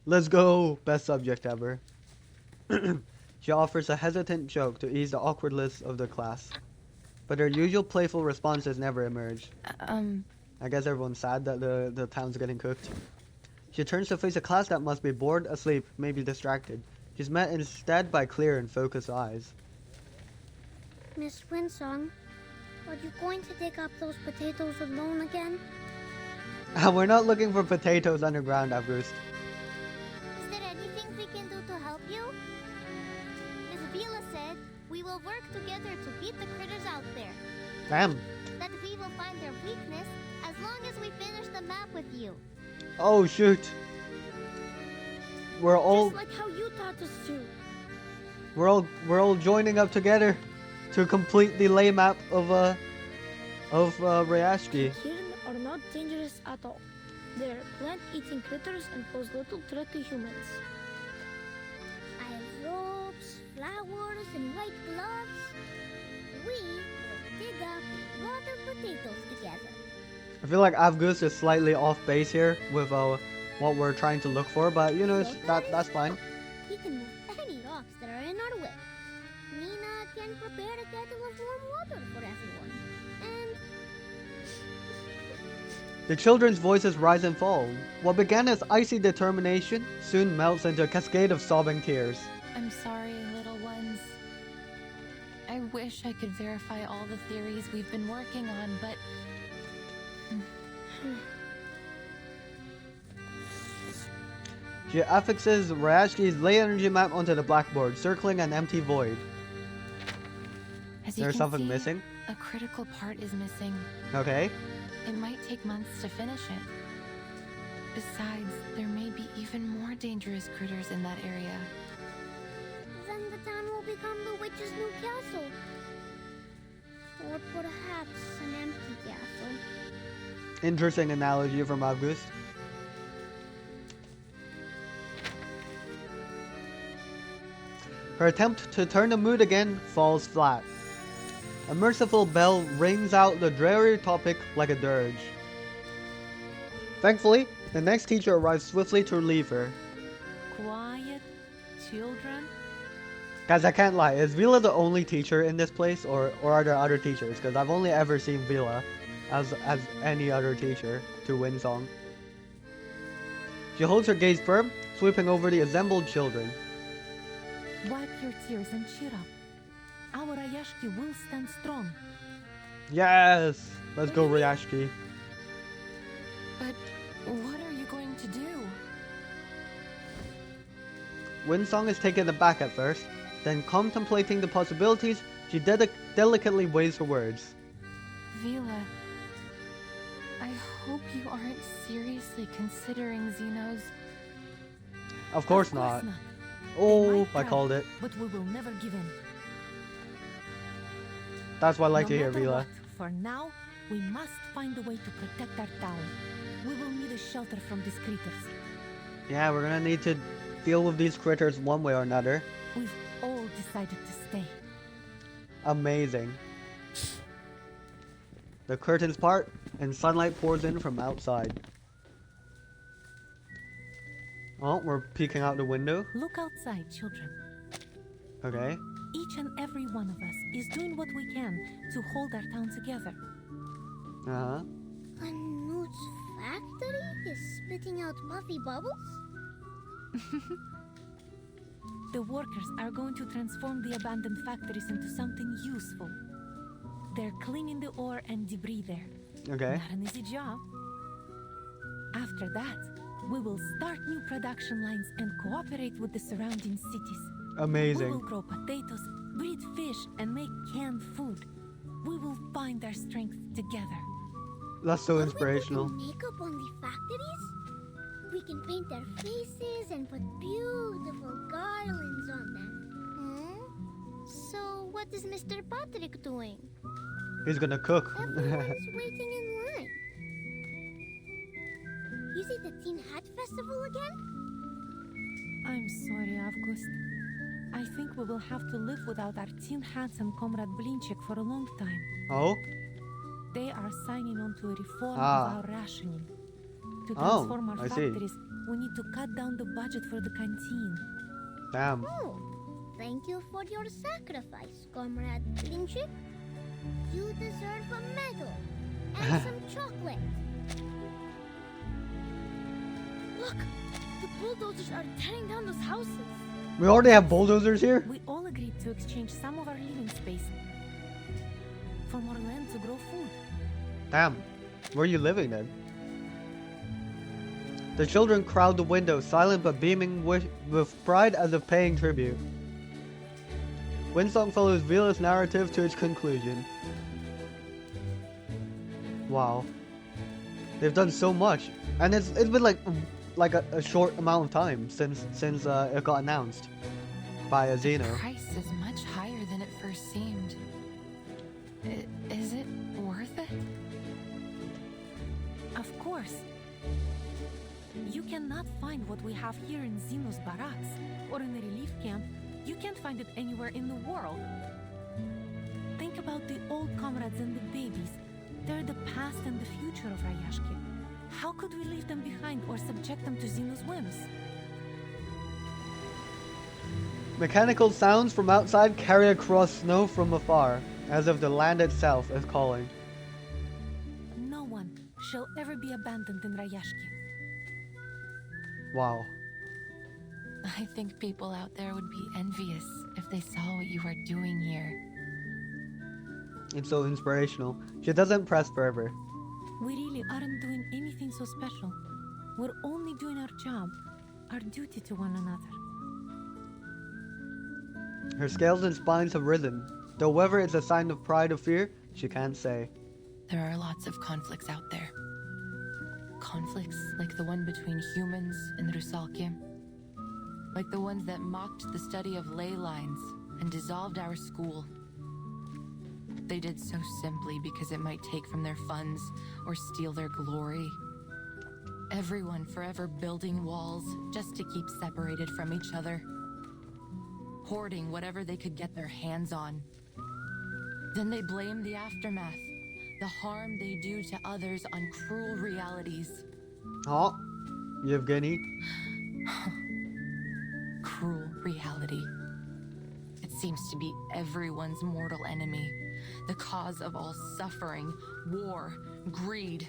Let's go! Best subject ever. She offers a hesitant joke to ease the awkwardness of the class. But her usual playful responses never emerge. I guess everyone's sad that the town's getting cooked. She turns to face a class that must be bored, asleep, maybe distracted. She's met instead by clear and focused eyes. Miss Winsong, are you going to dig up those potatoes alone again? We're not looking for potatoes underground, Avgoose. Is there anything we can do to help you? Miss Vila said we will work together to beat the critters out there. Damn. That we will find their weakness as long as we finish the map with you. Oh shoot. We're all Just like how you taught us to. we're all joining up together to complete the lay map of Rayashki. Kirin are not dangerous at all. They're plant-eating critters and pose little threat to humans. I have ropes, flowers, and white gloves. We will dig up a lot of potatoes together. I feel like Avgoose is slightly off base here with what we're trying to look for, but you know that's fine. We can move any rocks that are in our way. Nina can prepare a kettle of warm water for everyone. And The children's voices rise and fall. What began as icy determination soon melts into a cascade of sobbing tears. I'm sorry, little ones. I wish I could verify all the theories we've been working on, but... She affixes Rayashki's ley energy map onto the blackboard, circling an empty void. As you There's can something see, missing? A critical part is missing. Okay. It might take months to finish it. Besides, there may be even more dangerous critters in that area. then the town will become the witch's new castle. Or perhaps an empty castle. Interesting analogy from Avgoose. Her attempt to turn the mood again falls flat. A merciful bell rings out the dreary topic like a dirge. Thankfully, the next teacher arrives swiftly to relieve her. Quiet, children. Guys, I can't lie. Is Vila the only teacher in this place, or are there other teachers? Because I've only ever seen Vila as any other teacher to Winsong. She holds her gaze firm, sweeping over the assembled children. Wipe your tears and cheer up. Our Rayashki will stand strong. Yes! Let's go, Rayashki. But what are you going to do? Winsong is taken aback at first, then contemplating the possibilities, she delicately weighs her words. Vila, I hope you aren't seriously considering Xeno's... Of course not. Oh, I called it. But we will never give in. That's what I like to hear, matter Vila. what, for now, we must find a way to protect our town. We will need a shelter from these critters. Yeah, we're gonna need to deal with these critters one way or another. We've all decided to stay. Amazing. The curtains part, and sunlight pours in from outside. Oh, we're peeking out the window. Look outside, children. Okay. Each and every one of us is doing what we can to hold our town together. Uh-huh. A Newt's factory is spitting out puffy bubbles? The workers are going to transform the abandoned factories into something useful. They're cleaning the ore and debris there. Okay. Not an easy job. After that, we will start new production lines and cooperate with the surrounding cities. Amazing. We will grow potatoes, breed fish, and make canned food. We will find our strength together. That's so inspirational. Can we put makeup on the factories? We can paint their faces and put beautiful garlands on them. So what is Mr. Patrick doing? He's gonna cook. Everyone's waiting in line. Is it the Teen Hat Festival again? I'm sorry, August. I think we will have to live without our tin hats and Comrade Blinchik for a long time. Oh? They are signing on to a reform Ah. of our rationing. To Oh, transform our I see. factories, we need to cut down the budget for the canteen. Damn. Oh, thank you for your sacrifice, Comrade Blinchik. You deserve a medal and some chocolate. Look, the bulldozers are tearing down those houses. We already have bulldozers here? We all agreed to exchange some of our living space for more land to grow food. Damn. Where are you living then? The children crowd the window, silent but beaming with pride as if paying tribute. Winsong follows Vila's narrative to its conclusion. Wow. They've done so much. And it's been like a short amount of time since it got announced by The Xeno. price is much higher than it first seemed. Is it worth it? Of course. You cannot find what we have here in Xeno's barracks or in the relief camp. You can't find it anywhere in the world. Think about the old comrades and the babies. They're the past and the future of Rayashki. How could we leave them behind or subject them to Xeno's whims? Mechanical sounds from outside carry across snow from afar, as if the land itself is calling. No one shall ever be abandoned in Rayashki. Wow. I think people out there would be envious if they saw what you are doing here. It's so inspirational. She doesn't press forever. We really aren't doing anything so special. We're only doing our job, our duty to one another. Her scales and spines have risen, though whether it's a sign of pride or fear, she can't say. There are lots of conflicts out there. Conflicts like the one between humans and Rusalki. Like the ones that mocked the study of ley lines and dissolved our school. They did so simply because it might take from their funds or steal their glory. Everyone forever building walls just to keep separated from each other. hoarding whatever they could get their hands on. Then they blame the aftermath, the harm they do to others on cruel realities. Oh, Yevgeny. Cruel reality. It seems to be everyone's mortal enemy, the cause of all suffering, war, greed,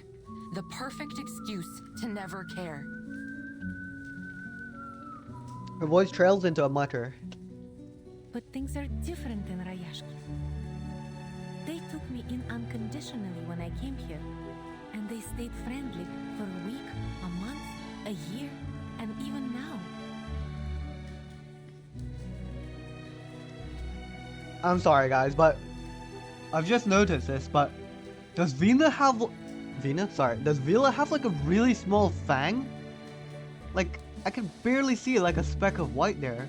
the perfect excuse to never care. Her voice trails into a mutter. But things are different in Rayashki. They took me in unconditionally when I came here, and they stayed friendly for a week, a month, a year, and even now. I'm sorry, guys, but I've just noticed this, but does Vina have... Does Vila have like a really small fang? Like, I can barely see like a speck of white there.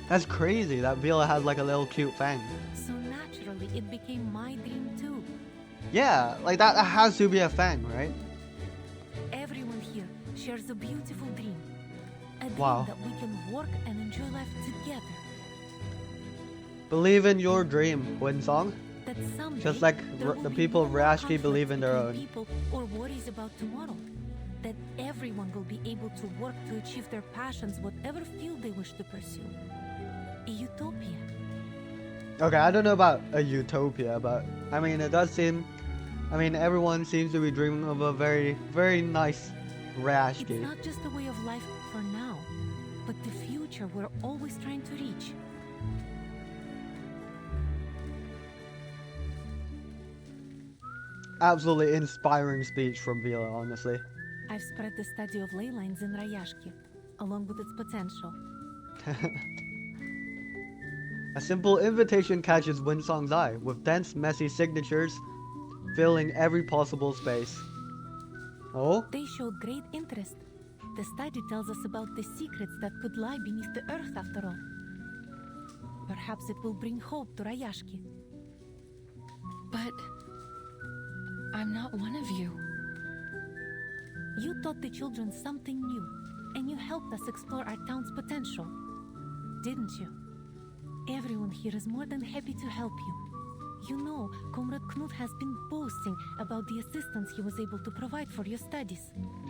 That's crazy that Vila has like a little cute fang. So naturally, it became my dream too. Yeah, like that has to be a fang, right? Everyone here shares a beautiful dream. A dream Wow. that we can work and enjoy life together. Believe in your dream, Winsong. That someday Just like there will the be people of no more Rayashki conflicts believe in their between own. people or worries about tomorrow. That everyone will be able to work to achieve their passions, whatever field they wish to pursue. A utopia. Okay, I don't know about a utopia, but I mean, it does seem... I mean, everyone seems to be dreaming of a very, very nice It's Rayashki. not just a way of life for now, but the future we're always trying to reach. Absolutely inspiring speech from Vila, honestly. I've spread the study of ley lines in Rayashki, along with its potential. A simple invitation catches Winsong's eye, with dense, messy signatures filling every possible space. Oh? They showed great interest. The study tells us about the secrets that could lie beneath the earth after all. Perhaps it will bring hope to Rayashki. But I'm not one of you. You taught the children something new, and you helped us explore our town's potential, didn't you? Everyone here is more than happy to help you. You know, Comrade Knut has been boasting about the assistance he was able to provide for your studies.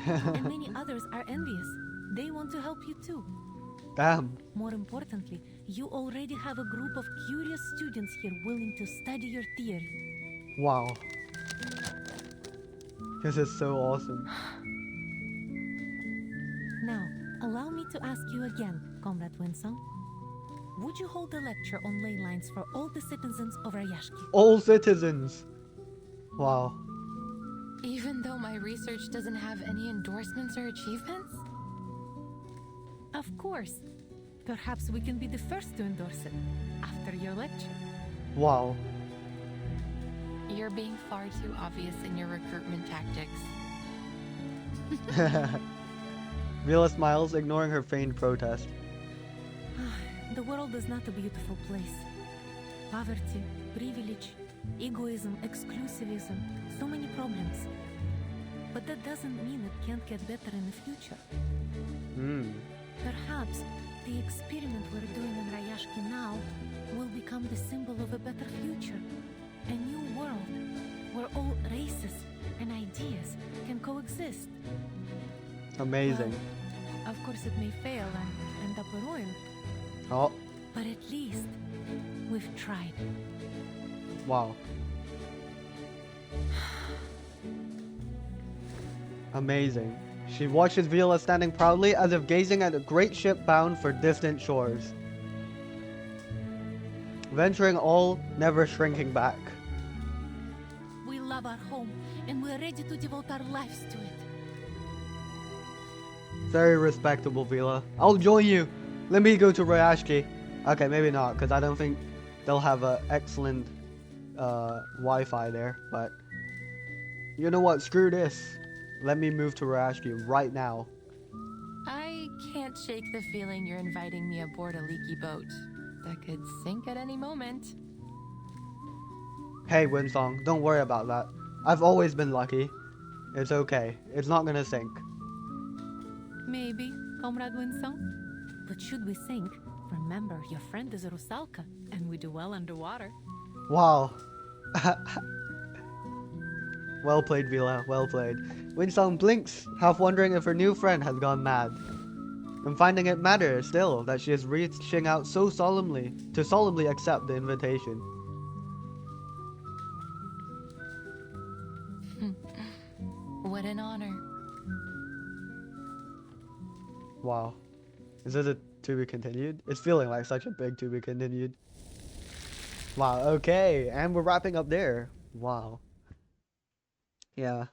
And many others are envious. They want to help you too. Damn. More importantly, you already have a group of curious students here willing to study your theory. Wow. This is so awesome. Now, allow me to ask you again, Comrade Winsong. Would you hold a lecture on ley lines for all the citizens of Rayashki? All citizens. Wow. Even though my research doesn't have any endorsements or achievements? Of course. Perhaps we can be the first to endorse it after your lecture. Wow. You're being far too obvious in your recruitment tactics. Vila smiles, ignoring her feigned protest. The world is not a beautiful place. Poverty, privilege, egoism, exclusivism, so many problems. But that doesn't mean it can't get better in the future. Perhaps the experiment we're doing in Rayashki now will become the symbol of a better future. A new world where all races and ideas can coexist. Amazing. Well, of course it may fail and end up ruined. Oh. But at least we've tried. Wow. Amazing. She watches Vila standing proudly as if gazing at a great ship bound for distant shores. Venturing all, never shrinking back. We love our home and we're ready to devote our lives to it. Very respectable, Vila. I'll join you. Let me go to Rayashki. Okay, maybe not, because I don't think they'll have a excellent Wi-Fi there. But you know what? Screw this. Let me move to Rayashki right now. I can't shake the feeling you're inviting me aboard a leaky boat that could sink at any moment. Hey, Winsong, don't worry about that. I've always been lucky. It's okay. It's not gonna sink. Maybe, Comrade Winsong. But should we sink, Remember, your friend is Rusalka, and we do well underwater. Wow. Well played, Vila. Well played. Winsong blinks, half wondering if her new friend has gone mad. And finding it matter still that she is reaching out so solemnly to solemnly accept the invitation. What an honor. Wow. Is this a to be continued? It's feeling like such a big to be continued. Wow, okay. And we're wrapping up there. Wow. Yeah.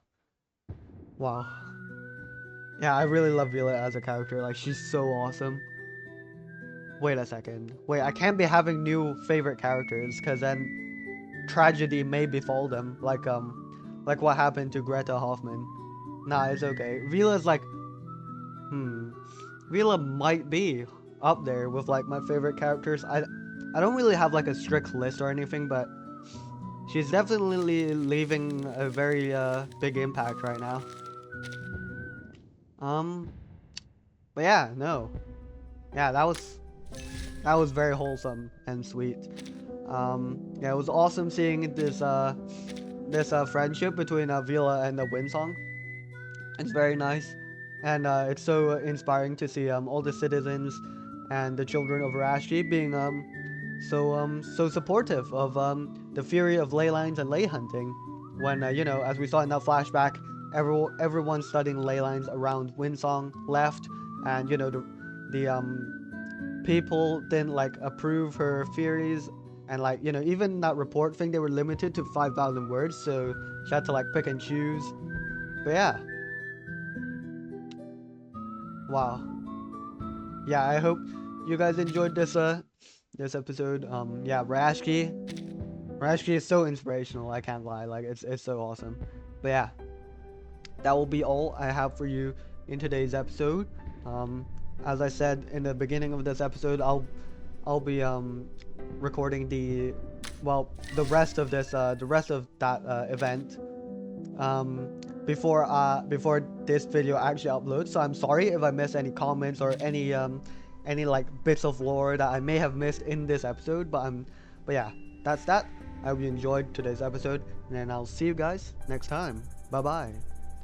Wow. Yeah, I really love Vila as a character. Like, she's so awesome. Wait a second. Wait, I can't be having new favorite characters, because then tragedy may befall them. Like what happened to Greta Hoffman. Nah, it's okay. Vila's like, Vila might be up there with like my favorite characters. I don't really have like a strict list or anything, but she's definitely leaving a very big impact right now. But yeah, no. Yeah, that was very wholesome and sweet. Yeah, it was awesome seeing this friendship between Vila and Winsong. It's very nice, and it's so inspiring to see all the citizens and the children of Rayashki being so supportive of the fury of ley lines and ley hunting. When you know, as we saw in that flashback, everyone studying ley lines around Winsong left, and you know the people didn't like approve her theories, and like you know even that report thing, they were limited to 5,000 words, so she had to like pick and choose. But yeah. Wow. Yeah, I hope you guys enjoyed this this episode. Yeah, Rayashki is so inspirational, I can't lie. Like it's so awesome. But yeah, that will be all I have for you in today's episode. As I said in the beginning of this episode, I'll be recording the rest of this the rest of that event before this video actually uploads. So I'm sorry if I missed any comments or any like bits of lore that I may have missed in this episode, but yeah, that's that. I hope you enjoyed today's episode, and then I'll see you guys next time. Bye bye.